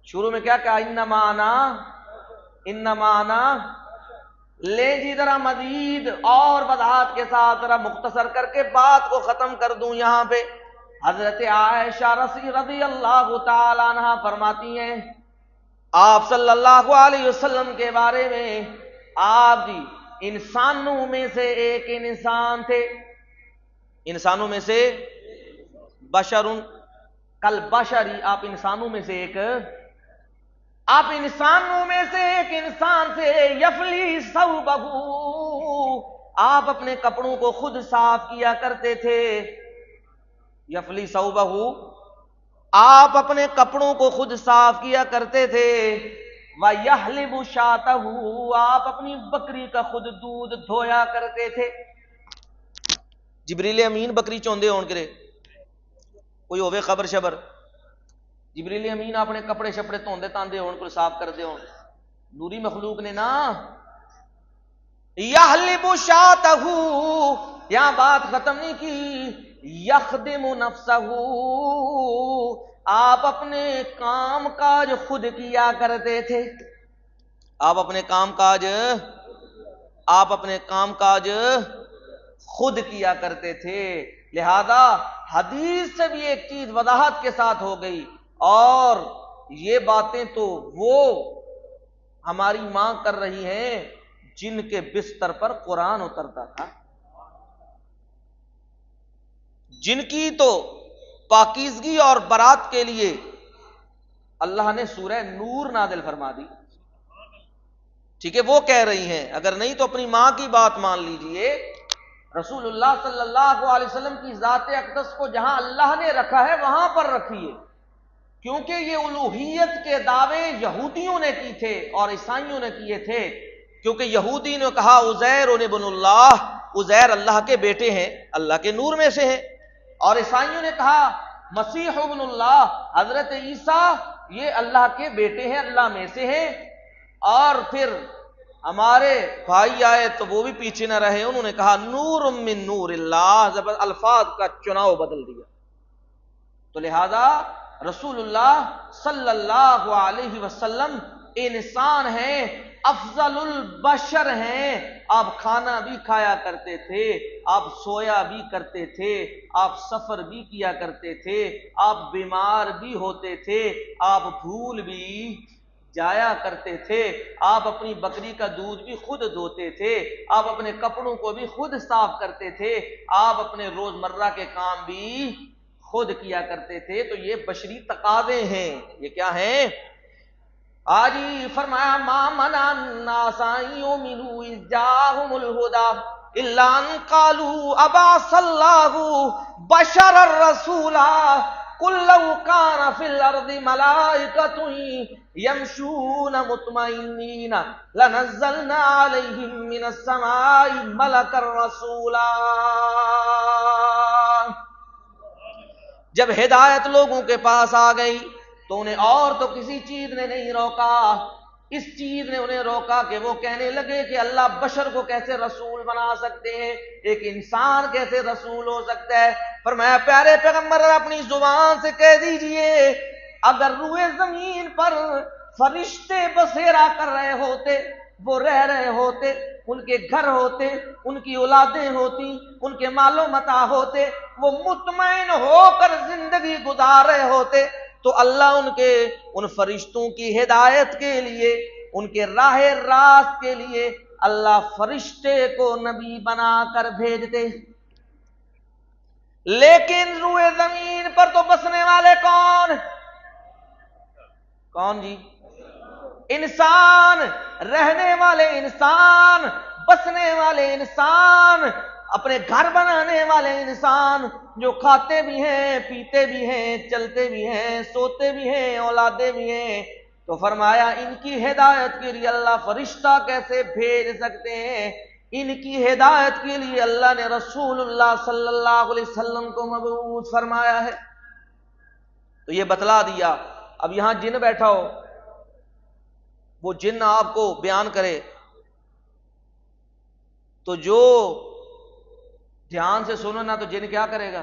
شروع میں کیا کہا؟ انما انا۔ لے جی ذرا مزید اور وضاحت کے ساتھ ذرا مختصر کر کے بات کو ختم کر دوں یہاں پہ۔ حضرت عائشہ رضی اللہ تعالی عنہ فرماتی ہیں آپ صلی اللہ علیہ وسلم کے بارے میں، آپ جی انسانوں میں سے ایک انسان تھے، انسانوں میں سے بشرun کل بشری، آپ انسانوں میں سے ایک، آپ انسانوں میں سے ایک انسان سے یفلی ثوبہ، آپ اپنے کپڑوں کو خود صاف کیا کرتے تھے، یفلی ثوبہ، آپ اپنے کپڑوں کو خود صاف کیا کرتے تھے، وَيَحْلِبُ شَاتَهُ، آپ اپنی بکری کا خود دودھ دھویا کرتے تھے۔ جبریل امین بکری چوندے ہون کرے، کوئی ہوئے خبر شبر، جبریل امین اپنے کپڑے شپڑے دھوندے تاندے ہون کو صاف کردے ہون، نوری مخلوق نے نا۔ یحلب شاتہ، یہاں بات ختم نہیں کی، یخدم نفسہ، آپ اپنے کام کاج خود کیا کرتے تھے، آپ اپنے کام کاج خود کیا کرتے تھے۔ لہذا حدیث سے بھی ایک چیز وضاحت کے ساتھ ہو گئی، اور یہ باتیں تو وہ ہماری ماں کر رہی ہیں جن کے بستر پر قرآن اترتا تھا، جن کی تو پاکیزگی اور برات کے لیے اللہ نے سورہ نور نازل فرما دی، ٹھیک ہے، وہ کہہ رہی ہیں، اگر نہیں تو اپنی ماں کی بات مان لیجئے۔ رسول اللہ صلی اللہ علیہ وسلم کی ذات اقدس کو جہاں اللہ نے رکھا ہے وہاں پر رکھیے، کیونکہ یہ الوہیت کے دعوے یہودیوں نے کی تھے اور عیسائیوں نے کیے تھے، کیونکہ یہودی نے کہا عزیر ابن اللہ، عزیر اللہ کے بیٹے ہیں، اللہ کے نور میں سے ہیں، اور عیسائیوں نے کہا مسیح ابن اللہ، حضرت عیسیٰ یہ اللہ کے بیٹے ہیں، اللہ میں سے ہیں۔ اور پھر ہمارے بھائی آئے تو وہ بھی پیچھے نہ رہے، انہوں نے کہا نور من نور اللہ، جب الفاظ کا چناؤ بدل دیا۔ تو لہذا رسول اللہ صلی اللہ علیہ وسلم انسان ہیں، افضل البشر ہیں، آپ کھانا بھی کھایا کرتے تھے، آپ سویا بھی کرتے تھے، آپ سفر بھی کیا کرتے تھے، آپ بیمار بھی ہوتے تھے، آپ بھول بھی جایا کرتے تھے، آپ اپنی بکری کا دودھ بھی خود دھوتے تھے، آپ اپنے کپڑوں کو بھی خود صاف کرتے تھے، آپ اپنے روزمرہ کے کام بھی خود کیا کرتے تھے۔ تو یہ بشری تقاضے ہیں، یہ کیا ہیں؟ آج ہی فرمایا ما منع الناس ان یؤمنوا اذ جاءهم الهدى الا ان قالوا ابعث الله بشرا رسولا قل لو كان في الارض ملائكة يمشون مطمئنين لنزلنا عليهم من السماء ملكا رسولا۔ جب ہدایت لوگوں کے پاس آ گئی تو انہیں اور تو کسی چیز نے نہیں روکا، اس چیز نے انہیں روکا کہ وہ کہنے لگے کہ اللہ بشر کو کیسے رسول بنا سکتے ہیں، ایک انسان کیسے رسول ہو سکتا ہے۔ فرمایا پیارے پیغمبر اپنی زبان سے کہہ دیجئے، اگر روئے زمین پر فرشتے بسیرا کر رہے ہوتے، وہ رہ رہے ہوتے، ان کے گھر ہوتے، ان کی اولادیں ہوتی، ان کے مال و متاع ہوتے، وہ مطمئن ہو کر زندگی گزار رہے ہوتے، تو اللہ ان فرشتوں کی ہدایت کے لیے، ان کے راہ راست کے لیے اللہ فرشتے کو نبی بنا کر بھیجتے۔ لیکن روئے زمین پر تو بسنے والے کون جی؟ انسان، رہنے والے انسان، بسنے والے انسان، اپنے گھر بنانے والے انسان، جو کھاتے بھی ہیں، پیتے بھی ہیں، چلتے بھی ہیں، سوتے بھی ہیں، اولادیں بھی ہیں۔ تو فرمایا ان کی ہدایت کے لیے اللہ فرشتہ کیسے بھیج سکتے ہیں؟ ان کی ہدایت کے لیے اللہ نے رسول اللہ صلی اللہ علیہ وسلم کو مبعوث فرمایا ہے۔ تو یہ بتلا دیا۔ اب یہاں جن بیٹھا ہو، وہ جن آپ کو بیان کرے تو جو دھیان سے سنو نا، تو جن کیا کرے گا؟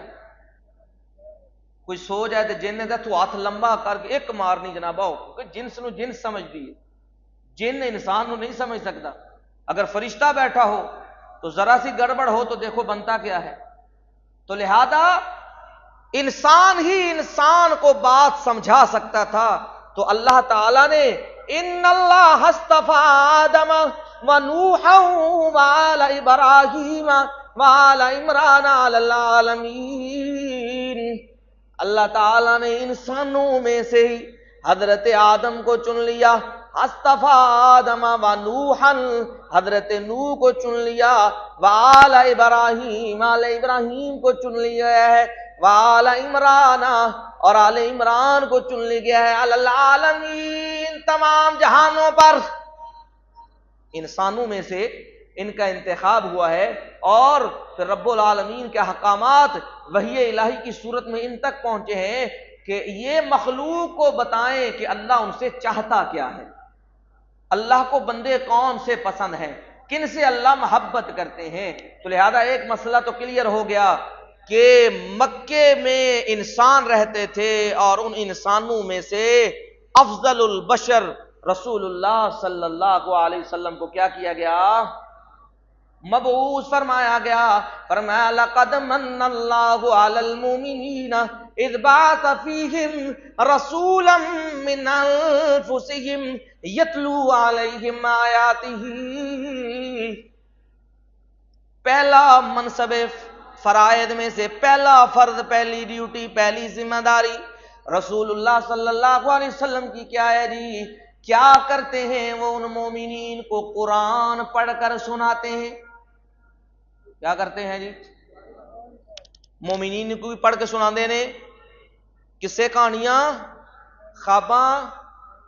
کوئی سو جائے تو جن نے کہا تو ہاتھ لمبا کر کے ایک مارنی جنابا ہو، کیونکہ جنس نو جن سمجھ دی ہے، جن انسان نو نہیں سمجھ سکتا۔ اگر فرشتہ بیٹھا ہو تو ذرا سی گڑبڑ ہو تو دیکھو بنتا کیا ہے۔ تو لہذا انسان ہی انسان کو بات سمجھا سکتا تھا، تو اللہ تعالی نے ان اللہ اصطفى آدم ونوحا وآل ابراہیم وآل عمران علی العالمین۔ اللہ تعالیٰ نے انسانوں میں سے ہی حضرت آدم کو چن لیا، اصطفیٰ آدم و نوحا، حضرت نوح کو چن لیا، وآل ابراہیم، آل ابراہیم کو چن لیا ہے، وآل عمران، اور آل عمران کو چن لیا گیا ہے، علی العالمین، تمام جہانوں پر۔ انسانوں میں سے ان کا انتخاب ہوا ہے، اور پھر رب العالمین کے احکامات وحی الہی کی صورت میں ان تک پہنچے ہیں کہ یہ مخلوق کو بتائیں کہ اللہ ان سے چاہتا کیا ہے، اللہ کو بندے کون سے پسند ہیں، کن سے اللہ محبت کرتے ہیں۔ تو لہذا ایک مسئلہ تو کلیئر ہو گیا کہ مکے میں انسان رہتے تھے، اور ان انسانوں میں سے افضل البشر رسول اللہ صلی اللہ علیہ وسلم کو کیا کیا گیا؟ مبعوث فرمایا گیا۔ فرمایا لقد من اللہ علی المؤمنین اذ بعث فیہم رسولا من انفسہم یتلو علیہم آیاتہ۔ پہلا منصب فرائض میں سے پہلا فرض، پہلی ڈیوٹی، پہلی ذمہ داری رسول اللہ صلی اللہ علیہ وسلم کی کیا ہے جی؟ کیا کرتے ہیں وہ؟ ان مومنین کو قرآن پڑھ کر سناتے ہیں۔ کیا کرتے ہیں جی؟ مومنین کو بھی پڑھ کے سنا دینے، قصے کہانیاں، خواباں،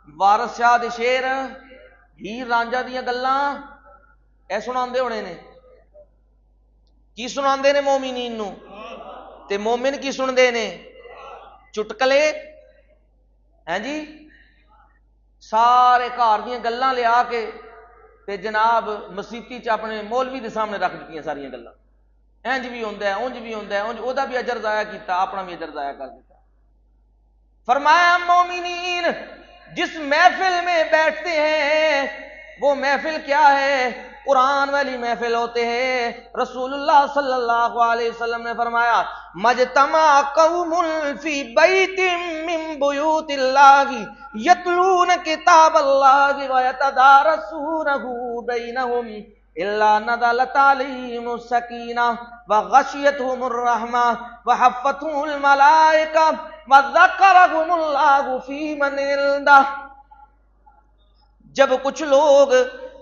وارث شاہ دے شعر، ہیر رانجھا دیاں گلاں، اے سناندے ہونے نے۔ کی سناندے نے مومنین نو؟ تے مومن کی سندے نے؟ چٹکلے ہیں جی، سارے گھر دیاں گلاں لیا کے تے جناب مسیتی چ اپنے مولوی دے سامنے رکھ دیتیاں ساریاں گلاں، انج بھی ہوندا ہے، اونج بھی ہوندا ہے، اونج او دا بھی اجر ضائع کیتا، اپنا بھی اجر ضائع کر دیتا۔ فرمایا مومنین جس محفل میں بیٹھتے ہیں وہ محفل کیا ہے؟ قرآن والی محفل ہوتے ہیں۔ رسول اللہ صلی اللہ علیہ وسلم نے فرمایا مجتمع قوم فی بیت من بیوت اللہ یتلون کتاب اللہ ویتدارسونہ بینہم الا نزلت علیہم السکینہ وغشیتہم الرحمہ وحفتہم الملائکہ وذکرہم اللہ فی من عندہ۔ جب کچھ لوگ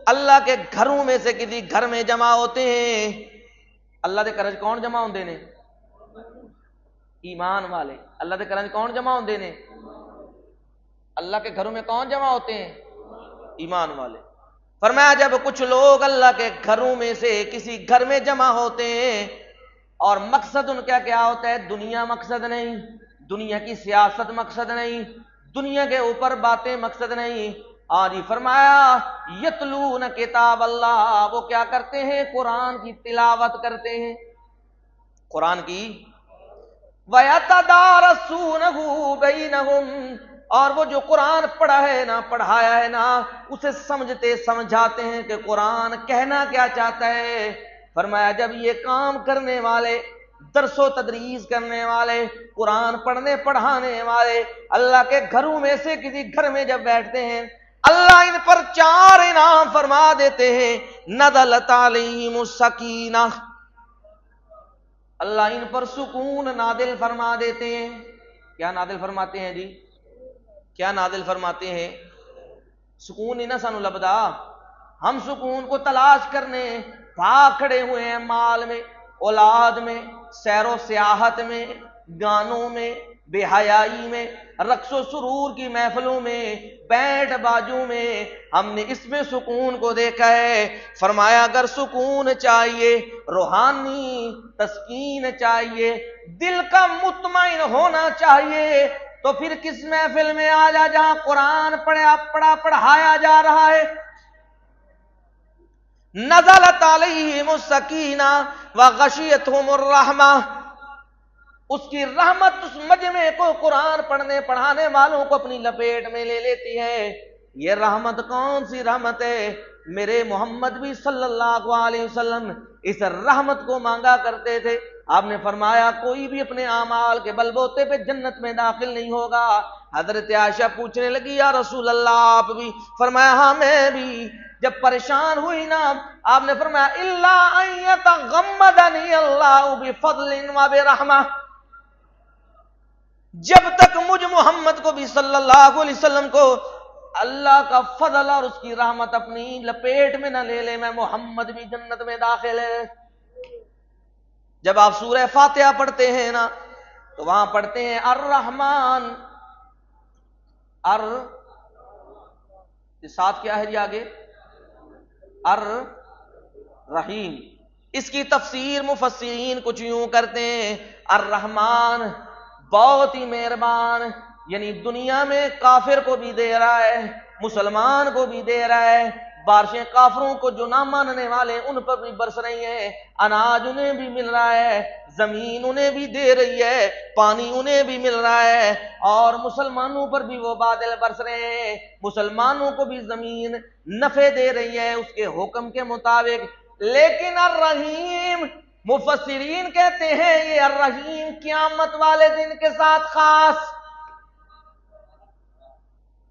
اللہ کے گھروں میں سے کسی گھر میں جمع ہوتے ہیں، اللہ دے گھر کون جمع ہوندے نے؟ ایمان والے۔ اللہ دے گھر کون جمع ہوندے نے؟ اللہ کے گھروں میں کون جمع ہوتے ہیں؟ ایمان والے۔ فرمایا جب کچھ لوگ اللہ کے گھروں میں سے کسی گھر میں جمع ہوتے ہیں، اور مقصد ان کا کیا ہوتا ہے؟ دنیا مقصد نہیں، دنیا کی سیاست مقصد نہیں، دنیا کے اوپر باتیں مقصد نہیں۔ آج فرمایا یتلون کتاب اللہ، وہ کیا کرتے ہیں؟ قرآن کی تلاوت کرتے ہیں، قرآن کی۔ وَيَتَدَارَسُونَهُ بَيْنَهُمْ، اور وہ جو قرآن پڑھا ہے نا، پڑھایا ہے نا، اسے سمجھتے سمجھاتے ہیں کہ قرآن کہنا کیا چاہتا ہے۔ فرمایا جب یہ کام کرنے والے، درس و تدریس کرنے والے، قرآن پڑھنے پڑھانے والے اللہ کے گھروں میں سے کسی گھر میں جب بیٹھتے ہیں، اللہ ان پر 4 انعام فرما دیتے ہیں۔ نزلت علیہم السکینہ، اللہ ان پر سکون نازل فرما دیتے ہیں۔ کیا نازل فرماتے ہیں جی؟ کیا نازل فرماتے ہیں؟ سکون نہیں نا سانو لبدا، ہم سکون کو تلاش کرنے بھاگ کھڑے ہوئے ہیں، مال میں، اولاد میں، سیر و سیاحت میں، گانوں میں، بے حیائی میں، رقص و سرور کی محفلوں میں، بیٹھ بازو میں، ہم نے اس میں سکون کو دیکھا ہے۔ فرمایا اگر سکون چاہیے، روحانی تسکین چاہیے، دل کا مطمئن ہونا چاہیے، تو پھر کس محفل میں آ جا جہاں قرآن پڑھایا جا رہا ہے۔ نزلت علیہم السکینہ وغشیتہم الرحمہ، اس کی رحمت اس مجمع کو، قرآن پڑھنے پڑھانے والوں کو اپنی لپیٹ میں لے لیتی ہے۔ یہ رحمت کون سی رحمت ہے؟ میرے محمد بھی صلی اللہ علیہ وسلم اس رحمت کو مانگا کرتے تھے۔ آپ نے فرمایا کوئی بھی اپنے اعمال کے بل بوتے پہ جنت میں داخل نہیں ہوگا۔ حضرت عائشہ پوچھنے لگی یا رسول اللہ آپ بھی؟ فرمایا ہاں میں بھی۔ جب پریشان ہوئی نا آپ نے فرمایا الا ان یتغمدنی اللہ بفضل و برحمہ، جب تک مجھ محمد کو بھی صلی اللہ علیہ وسلم کو اللہ کا فضل اور اس کی رحمت اپنی لپیٹ میں نہ لے لے، میں محمد بھی جنت میں داخل ہے۔ جب آپ سورہ فاتحہ پڑھتے ہیں نا تو وہاں پڑھتے ہیں الرحمن، ساتھ کیا ہے جی آگے؟ الرحیم۔ اس کی تفسیر مفسرین کچھ یوں کرتے ہیں، الرحمن بہت ہی مہربان، یعنی دنیا میں کافر کو بھی دے رہا ہے، مسلمان کو بھی دے رہا ہے، بارشیں کافروں کو جو نہ ماننے والے ان پر بھی برس رہی ہیں، اناج انہیں بھی مل رہا ہے، زمین انہیں بھی دے رہی ہے، پانی انہیں بھی مل رہا ہے، اور مسلمانوں پر بھی وہ بادل برس رہے ہیں، مسلمانوں کو بھی زمین نفع دے رہی ہے اس کے حکم کے مطابق۔ لیکن الرحیم، مفسرین کہتے ہیں یہ الرحیم قیامت والے دن کے ساتھ خاص۔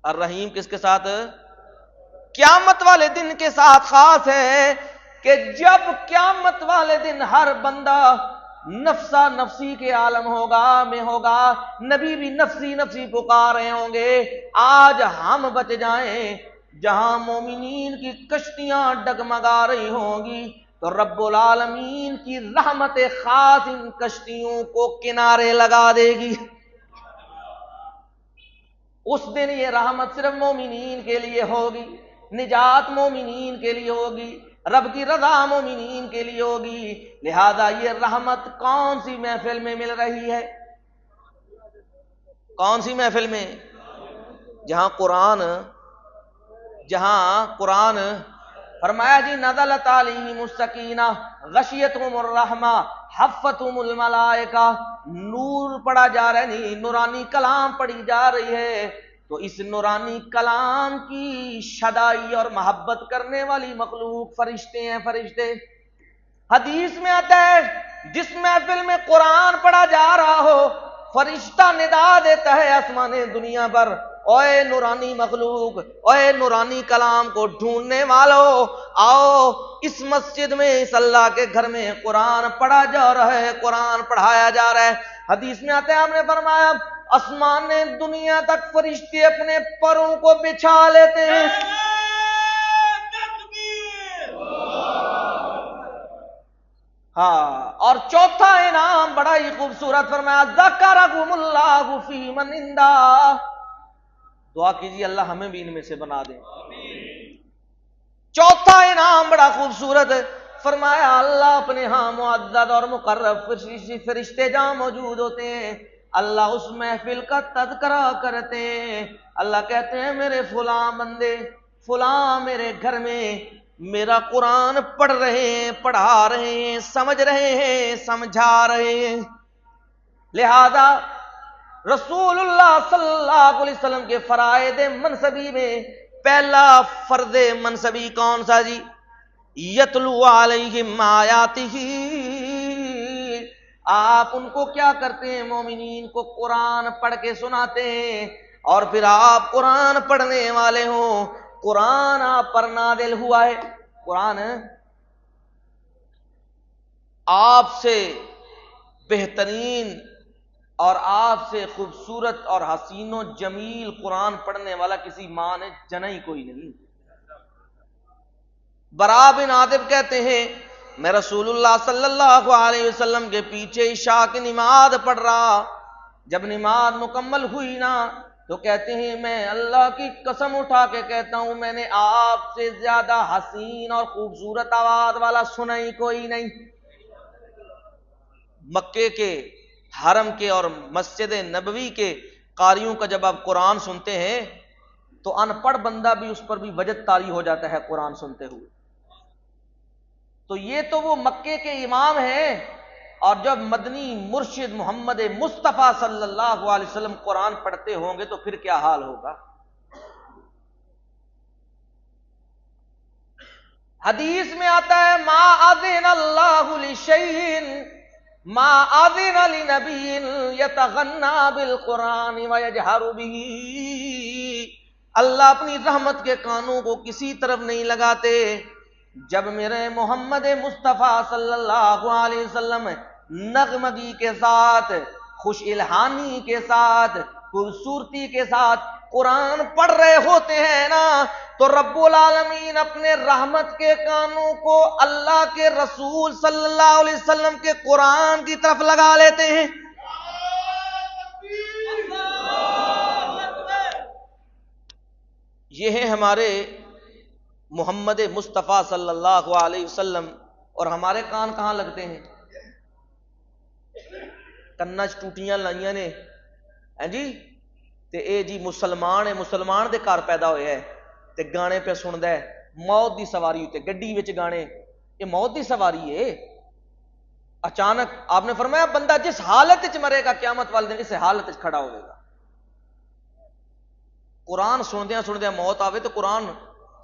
الرحیم کس کے ساتھ؟ قیامت والے دن کے ساتھ خاص ہے، کہ جب قیامت والے دن ہر بندہ نفسا نفسی کے عالم میں ہوگا، نبی بھی نفسی نفسی پکار رہے ہوں گے، آج ہم بچ جائیں، جہاں مومنین کی کشتیاں ڈگمگا رہی ہوں گی تو رب العالمین کی رحمت خاص ان کشتیوں کو کنارے لگا دے گی۔ اس دن یہ رحمت صرف مومنین کے لیے ہوگی، نجات مومنین کے لیے ہوگی، رب کی رضا مومنین کے لیے ہوگی۔ لہذا یہ رحمت کون سی محفل میں مل رہی ہے؟ کون سی محفل میں؟ جہاں قرآن فرمایا جی نزلت علیہم السکینہ غشیتہم الرحمہ حفتہم الملائکہ، نور پڑھا جا رہا ہے، نہیں نورانی کلام پڑھی جا رہی ہے، تو اس نورانی کلام کی شدائی اور محبت کرنے والی مخلوق فرشتے ہیں، فرشتے۔ حدیث میں آتا ہے جس محفل میں قرآن پڑھا جا رہا ہو فرشتہ ندا دیتا ہے آسمان دنیا پر، اوے نورانی مخلوق، اوے نورانی کلام کو ڈھونڈنے والو، آؤ اس مسجد میں، اس اللہ کے گھر میں قرآن پڑھا جا رہا ہے، قرآن پڑھایا جا رہا ہے۔ حدیث میں آتا ہے آپ نے فرمایا آسمان دنیا تک فرشتے اپنے پروں کو بچھا لیتے ہیں۔ ہاں، اور چوتھا انعام بڑا ہی خوبصورت فرمایا ذکرکم اللہ فی من عندا، دعا کیجیے اللہ ہمیں بھی ان میں سے بنا دے۔ چوتھا انعام بڑا خوبصورت فرمایا اللہ اپنے ہاں معزز اور مقرب فرشتے جہاں موجود ہوتے ہیں، اللہ اس محفل کا تذکرہ کرتے ہیں، اللہ کہتے ہیں میرے فلاں بندے فلاں میرے گھر میں میرا قرآن پڑھ رہے ہیں، پڑھا رہے ہیں، سمجھ رہے ہیں، سمجھا رہے ہیں۔ لہذا رسول اللہ صلی اللہ علیہ وسلم کے فرائض منصبی میں پہلا فرض منصبی کون سا جی؟ یتلو علیہم آیاتہ، آپ ان کو کیا کرتے ہیں؟ مومنین کو قرآن پڑھ کے سناتے ہیں، اور پھر آپ قرآن پڑھنے والے ہوں، قرآن آپ پر نازل ہوا ہے، قرآن آپ سے بہترین اور آپ سے خوبصورت اور حسین و جمیل قرآن پڑھنے والا کسی ماں نے جنا ہی کوئی نہیں۔ برا بن عازب کہتے ہیں میں رسول اللہ صلی اللہ علیہ وسلم کے پیچھے عشاء کی نماز پڑھ رہا، جب نماز مکمل ہوئی نا تو کہتے ہیں میں اللہ کی قسم اٹھا کے کہتا ہوں میں نے آپ سے زیادہ حسین اور خوبصورت آواز والا سنا ہی کوئی نہیں۔ مکے کے حرم کے اور مسجد نبوی کے قاریوں کا جب آپ قرآن سنتے ہیں تو ان پڑھ بندہ بھی اس پر بھی وجد طاری ہو جاتا ہے قرآن سنتے ہوئے۔ تو یہ تو وہ مکے کے امام ہیں، اور جب مدنی مرشد محمد مصطفیٰ صلی اللہ علیہ وسلم قرآن پڑھتے ہوں گے تو پھر کیا حال ہوگا۔ حدیث میں آتا ہے ما اذن اللہ لشیء ما اذن لنبی یتغنى بالقرآن ویجہر به، اللہ اپنی رحمت کے کانوں کو کسی طرف نہیں لگاتے. جب میرے محمد مصطفیٰ صلی اللہ علیہ وسلم نغمگی کے ساتھ، خوش الہانی کے ساتھ، خوبصورتی کے ساتھ قرآن پڑھ رہے ہوتے ہیں نا، تو رب العالمین اپنے رحمت کے کانوں کو اللہ کے رسول صلی اللہ علیہ وسلم کے قرآن کی طرف لگا لیتے ہیں. یہ ہے ہمارے محمد مصطفیٰ صلی اللہ علیہ وسلم. اور ہمارے کان کہاں لگتے ہیں؟ کنا چ ٹوٹیاں لائیاں نے جی، تے اے جی مسلمان ہے، مسلمان دے گھر پیدا ہویا ہے تے گانے پہ سندا ہے، موت دی سواری تے گڈی وچ گانے، یہ موت دی سواری ہے. اچانک آپ نے فرمایا بندہ جس حالت وچ مرے گا قیامت والے دن اس حالت وچ کھڑا ہوئے گا. قرآن سندیاں سندیاں موت آوے تو قرآن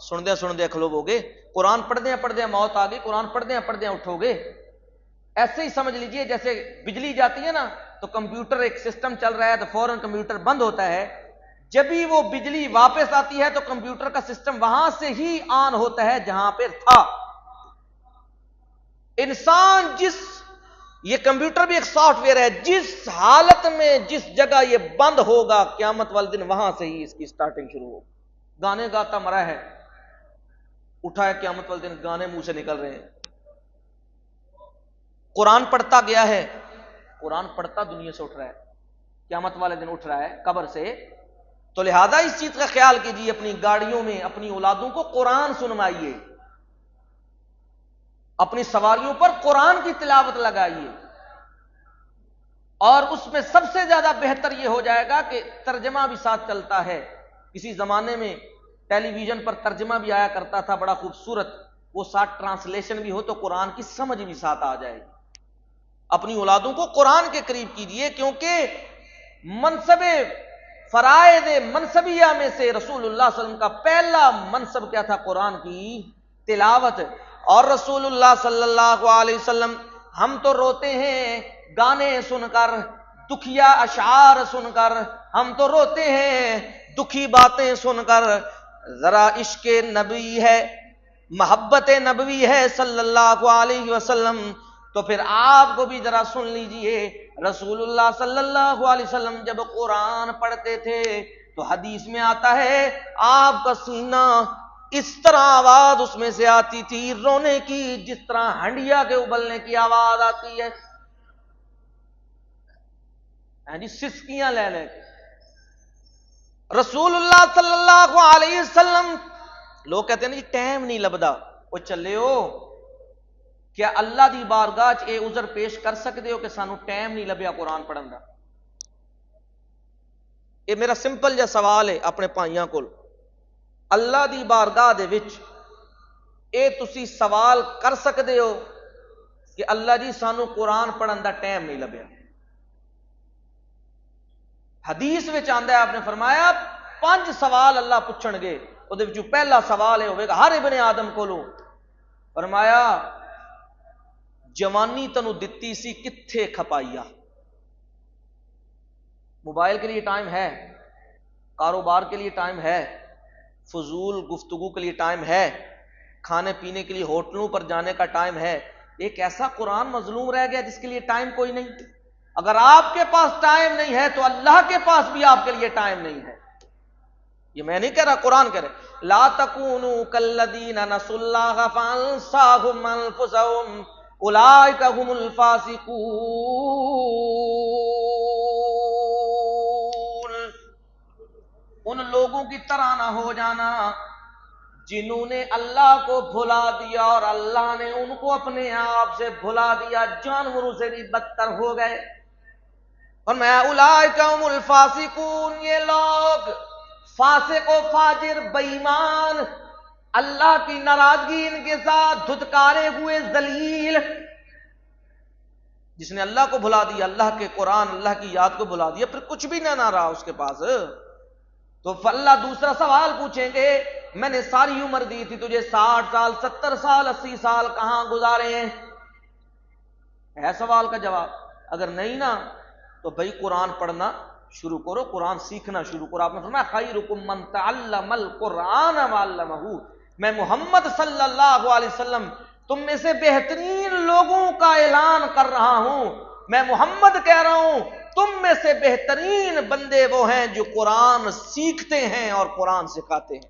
سندیاں سندیاں کھلوو گے، قرآن پڑھدیاں پڑھدیاں موت آ گئی، قرآن پڑھدیاں پڑھدیاں اٹھو گے. ایسے ہی سمجھ لیجئے جیسے بجلی جاتی ہے نا تو کمپیوٹر ایک سسٹم چل رہا ہے تو فوراً کمپیوٹر بند ہوتا ہے، جب بھی وہ بجلی واپس آتی ہے تو کمپیوٹر کا سسٹم وہاں سے ہی آن ہوتا ہے جہاں پہ تھا. انسان یہ کمپیوٹر بھی ایک سافٹ ویئر ہے، جس حالت میں جس جگہ یہ بند ہوگا قیامت والے دن وہاں سے ہی اس کی سٹارٹنگ شروع ہوگی. گانے گاتا مرا ہے، اٹھا ہے قیامت والے دن گانے منہ سے نکل رہے ہیں. قرآن پڑھتا گیا ہے، قرآن پڑھتا دنیا سے اٹھ رہا ہے، قیامت والے دن اٹھ رہا ہے قبر سے. تو لہذا اس چیز کا خیال کیجیے، اپنی گاڑیوں میں اپنی اولادوں کو قرآن سنوائیے، اپنی سواریوں پر قرآن کی تلاوت لگائیے. اور اس میں سب سے زیادہ بہتر یہ ہو جائے گا کہ ترجمہ بھی ساتھ چلتا ہے. کسی زمانے میں ٹیلی ویژن پر ترجمہ بھی آیا کرتا تھا بڑا خوبصورت، وہ ساتھ ٹرانسلیشن بھی ہو تو قرآن کی سمجھ بھی ساتھ آ جائے گی. اپنی اولادوں کو قرآن کے قریب کیجیے، کیونکہ منصب فرائض منصبیہ میں سے رسول اللہ صلی اللہ علیہ وسلم کا پہلا منصب کیا تھا؟ قرآن کی تلاوت. اور رسول اللہ صلی اللہ علیہ وسلم، ہم تو روتے ہیں گانے سن کر، دکھیا اشعار سن کر، ہم تو روتے ہیں دکھی باتیں سن کر. ذرا عشق نبی ہے، محبت نبوی ہے صلی اللہ علیہ وسلم، تو پھر آپ کو بھی ذرا سن لیجئے. رسول اللہ صلی اللہ علیہ وسلم جب قرآن پڑھتے تھے تو حدیث میں آتا ہے آپ کا سینہ اس طرح آواز اس میں سے آتی تھی رونے کی، جس طرح ہنڈیا کے ابلنے کی آواز آتی ہے، جی سسکیاں لے لے. رسول اللہ صلی اللہ علیہ وسلم، لوگ کہتے ہیں نا جی ٹائم نہیں لبدا، وہ چلے ہو کیا اللہ دی بارگاہ چ اے عذر پیش کر سکتے ہو کہ سانو ٹائم نہیں لبیا قرآن پڑھن دا؟ یہ میرا سمپل جا سوال ہے اپنے بھائیاں کول. اللہ دی بارگاہ دے وچ اے تسی سوال کر سکتے ہو کہ اللہ جی سانو قرآن پڑھن دا ٹائم نہیں لبیا؟ حدیث وچ آندا ہے، آپ نے فرمایا 5 سوال اللہ پوچھن گے، او دے وچوں پہلا سوال ہے ہوئے گا ہر ابن آدم کولوں، فرمایا جوانی تنو دتی سی کتھے کھپائیا؟ موبائل کے لیے ٹائم ہے، کاروبار کے لیے ٹائم ہے، فضول گفتگو کے لیے ٹائم ہے، کھانے پینے کے لیے ہوٹلوں پر جانے کا ٹائم ہے. ایک ایسا قرآن مظلوم رہ گیا جس کے لیے ٹائم کوئی نہیں. اگر آپ کے پاس ٹائم نہیں ہے تو اللہ کے پاس بھی آپ کے لیے ٹائم نہیں ہے. یہ میں نہیں کہہ رہا، قرآن کہہ رہے لا تکونوا کالذین نسوا اللہ فانساہم انفسہم اولئک هم الفاسقون. ان لوگوں کی طرح نہ ہو جانا جنہوں نے اللہ کو بھلا دیا اور اللہ نے ان کو اپنے آپ سے بھلا دیا، جانوروں سے بھی بدتر ہو گئے. اور میں اولئک هم الفاسقون، یہ لوگ فاسق و فاجر بے ایمان، اللہ کی ناراضگی ان کے ساتھ دھتکارے ہوئے ذلیل. جس نے اللہ کو بھلا دیا، اللہ کے قرآن اللہ کی یاد کو بھلا دیا، پھر کچھ بھی نہ رہا اس کے پاس، تو اللہ دوسرا سوال پوچھیں گے میں نے ساری عمر دی تھی تجھے 60 سال 70 سال 80 سال کہاں گزارے ہیں؟ ہے سوال کا جواب؟ اگر نہیں نا تو بھائی قرآن پڑھنا شروع کرو قرآن سیکھنا شروع کرو. آپ نے فرمایا خیرکم من تعلم القرآن وعلمہ، میں محمد صلی اللہ علیہ وسلم تم میں سے بہترین لوگوں کا اعلان کر رہا ہوں. میں محمد کہہ رہا ہوں تم میں سے بہترین بندے وہ ہیں جو قرآن سیکھتے ہیں اور قرآن سکھاتے ہیں.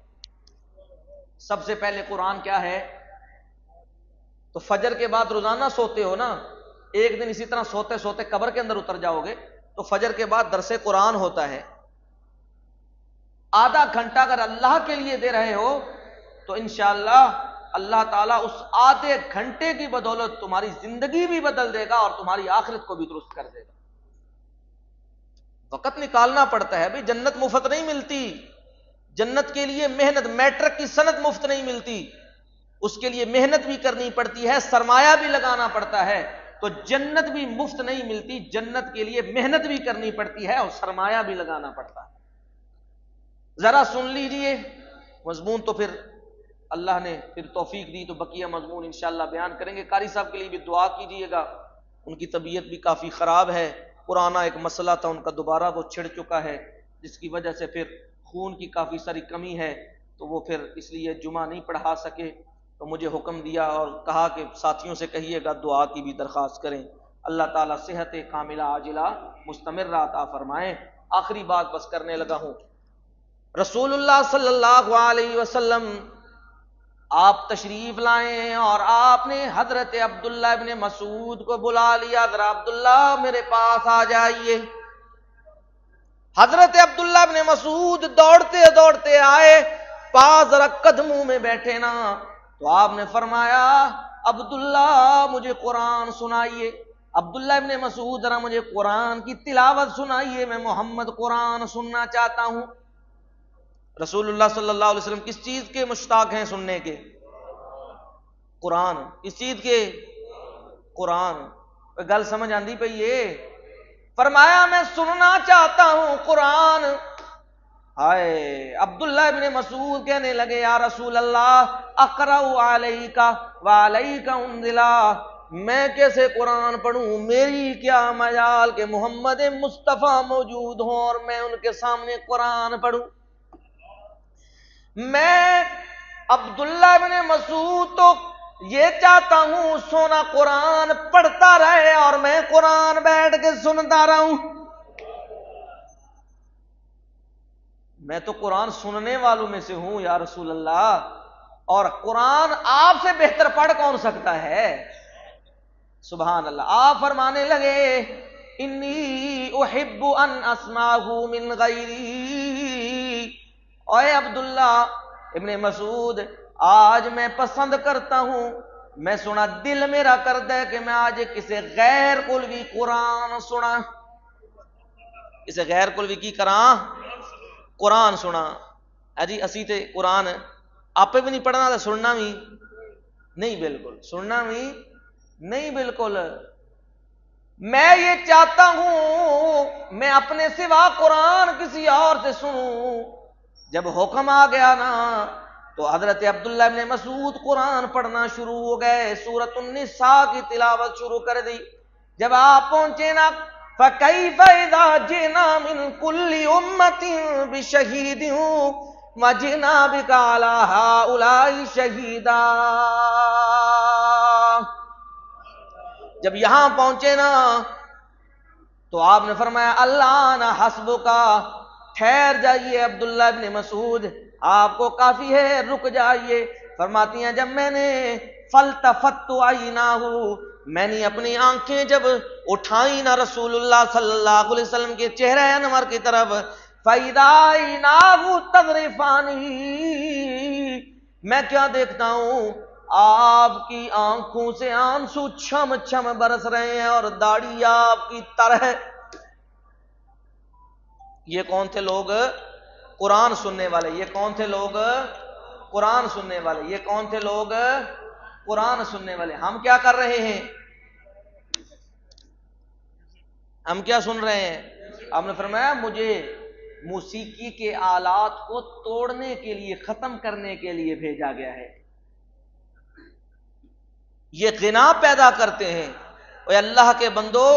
سب سے پہلے قرآن کیا ہے؟ تو فجر کے بعد روزانہ سوتے ہو نا، ایک دن اسی طرح سوتے سوتے قبر کے اندر اتر جاؤ گے، تو فجر کے بعد درس قرآن ہوتا ہے. آدھا گھنٹہ اگر اللہ کے لیے دے رہے ہو تو انشاءاللہ اللہ تعالیٰ اس آدھے گھنٹے کی بدولت تمہاری زندگی بھی بدل دے گا اور تمہاری آخرت کو بھی درست کر دے گا. وقت نکالنا پڑتا ہے بھئی، جنت مفت نہیں ملتی. جنت کے لیے محنت، میٹرک کی سند مفت نہیں ملتی، اس کے لیے محنت بھی کرنی پڑتی ہے، سرمایہ بھی لگانا پڑتا ہے. تو جنت بھی مفت نہیں ملتی، جنت کے لیے محنت بھی کرنی پڑتی ہے اور سرمایہ بھی لگانا پڑتا ہے. ذرا سن لیجئے مضمون، تو پھر اللہ نے پھر توفیق دی تو بقیہ مضمون انشاءاللہ بیان کریں گے. قاری صاحب کے لیے بھی دعا کیجئے گا، ان کی طبیعت بھی کافی خراب ہے. پرانا ایک مسئلہ تھا ان کا دوبارہ وہ چھڑ چکا ہے، جس کی وجہ سے پھر خون کی کافی ساری کمی ہے، تو وہ پھر اس لیے جمعہ نہیں پڑھا سکے. تو مجھے حکم دیا اور کہا کہ ساتھیوں سے کہیے گا دعا کی بھی درخواست کریں. اللہ تعالیٰ صحت کاملہ عاجلہ مستمرہ عطا فرمائیں. آخری بات بس کرنے لگا ہوں. رسول اللہ صلی اللہ علیہ وسلم آپ تشریف لائیں اور آپ نے حضرت عبداللہ ابن مسعود کو بلا لیا، ذرا عبداللہ میرے پاس آ جائیے. حضرت عبداللہ ابن مسعود دوڑتے دوڑتے آئے، پاس ذرا قدموں میں بیٹھے نا، تو آپ نے فرمایا عبداللہ مجھے قرآن سنائیے. عبداللہ ابن مسعود ذرا مجھے قرآن کی تلاوت سنائیے، میں محمد قرآن سننا چاہتا ہوں. رسول اللہ صلی اللہ علیہ وسلم کس چیز کے مشتاق ہیں سننے کے؟ قرآن. کس چیز کے؟ قرآن. گل سمجھ آندی پئی ہے؟ فرمایا میں سننا چاہتا ہوں قرآن. ہائے عبداللہ ابن مسعود کہنے لگے یا رسول اللہ اقرأ علیک وعلیک انزلا، میں کیسے قرآن پڑھوں، میری کیا مجال کہ محمد مصطفیٰ موجود ہوں اور میں ان کے سامنے قرآن پڑھوں. میں عبداللہ ابن مسعود تو یہ چاہتا ہوں سونا قرآن پڑھتا رہے اور میں قرآن بیٹھ کے سنتا رہوں. میں تو قرآن سننے والوں میں سے ہوں یا رسول اللہ، اور قرآن آپ سے بہتر پڑھ کون سکتا ہے؟ سبحان اللہ. آپ فرمانے لگے انی احب ان اسمعہ من غیری. اے عبداللہ ابن مسعود، آج میں پسند کرتا ہوں، میں سنا دل میرا کرتا ہے کہ میں آج کسی غیر کو بھی قرآن سنا. کسی غیر کو بھی کی کراں؟ قرآن سنا. جی اسی تے قرآن آپ بھی نہیں پڑھنا تو سننا بھی نہیں، بالکل سننا بھی نہیں بالکل. میں یہ چاہتا ہوں میں اپنے سوا قرآن کسی اور سے سنوں. جب حکم آ گیا نا تو حضرت عبداللہ ابن مسعود قرآن پڑھنا شروع ہو گئے، سورۃ النساء کی تلاوت شروع کر دی. جب آپ پہنچے نا فَكَيْفَ إِذَا جِئْنَا مِنْ كُلِّ أُمَّةٍ بِشَهِيدٍ وَجِئْنَا بِكَ عَلَى هَؤُلَاءِ شَهِيدًا. جب یہاں پہنچے نا تو آپ نے فرمایا اللہ نہ حسبک، ٹھہر جائیے عبداللہ ابن مسعود، آپ کو کافی ہے، رک جائیے. فرماتی ہیں جب میں نے فَالْتَفَتْتُ عَيْنَاهُ، میں نے اپنی آنکھیں جب اٹھائیں نا رسول اللہ صلی اللہ علیہ وسلم کے چہرہ انور کی طرف، فَإِذَا عَيْنَاهُ تَذْرِفَانِ، میں کیا دیکھتا ہوں آپ کی آنکھوں سے آنسو چھم چھم برس رہے ہیں اور داڑھی آپ کی تر ہے. یہ کون تھے لوگ؟ قرآن سننے والے. یہ کون تھے لوگ؟ قرآن سننے والے. یہ کون تھے لوگ؟ قرآن سننے والے. ہم کیا کر رہے ہیں؟ ہم کیا سن رہے ہیں؟ آپ نے فرمایا مجھے موسیقی کے آلات کو توڑنے کے لیے، ختم کرنے کے لیے بھیجا گیا ہے. یہ غنا پیدا کرتے ہیں. اے اللہ کے بندو،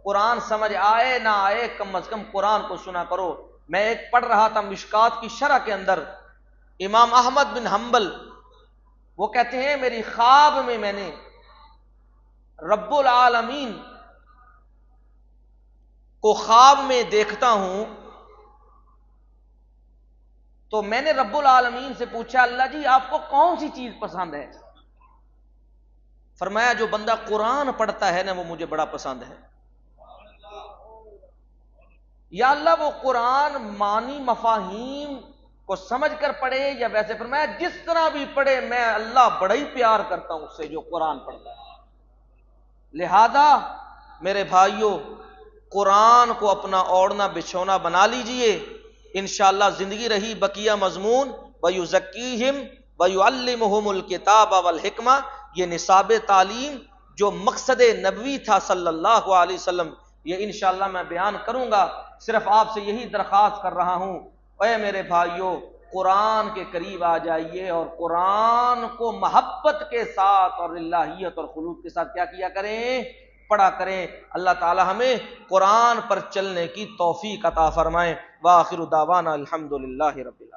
قرآن سمجھ آئے نہ آئے کم از کم قرآن کو سنا کرو۔ میں ایک پڑھ رہا تھا مشکات کی شرح کے اندر، امام احمد بن حنبل وہ کہتے ہیں میری خواب میں میں نے رب العالمین کو خواب میں دیکھتا ہوں تو میں نے رب العالمین سے پوچھا اللہ جی آپ کو کون سی چیز پسند ہے؟ فرمایا جو بندہ قرآن پڑھتا ہے نا وہ مجھے بڑا پسند ہے۔ یا اللہ وہ قرآن معنی مفاہیم کو سمجھ کر پڑھے یا ویسے؟ فرمایا جس طرح بھی پڑھے میں اللہ بڑا ہی پیار کرتا ہوں اس سے جو قرآن پڑھتا ہے۔ لہذا میرے بھائیوں قرآن کو اپنا اوڑھنا بچھونا بنا لیجئے، انشاءاللہ زندگی رہی بقیہ مضمون وَيُزَكِّيهِمْ وَيُعَلِّمُهُمُ الْكِتَابَ وَالْحِكْمَةَ، یہ نصاب تعلیم جو مقصد نبوی تھا صلی اللہ علیہ وسلم، یہ انشاءاللہ میں بیان کروں گا۔ صرف آپ سے یہی درخواست کر رہا ہوں، اے میرے بھائیوں قرآن کے قریب آ جائیے اور قرآن کو محبت کے ساتھ اور الہیت اور خلوص کے ساتھ کیا کیا کریں؟ پڑھا کریں۔ اللہ تعالی ہمیں قرآن پر چلنے کی توفیق عطا فرمائیں۔ وآخر دعوانا الحمدللہ رب العالمین۔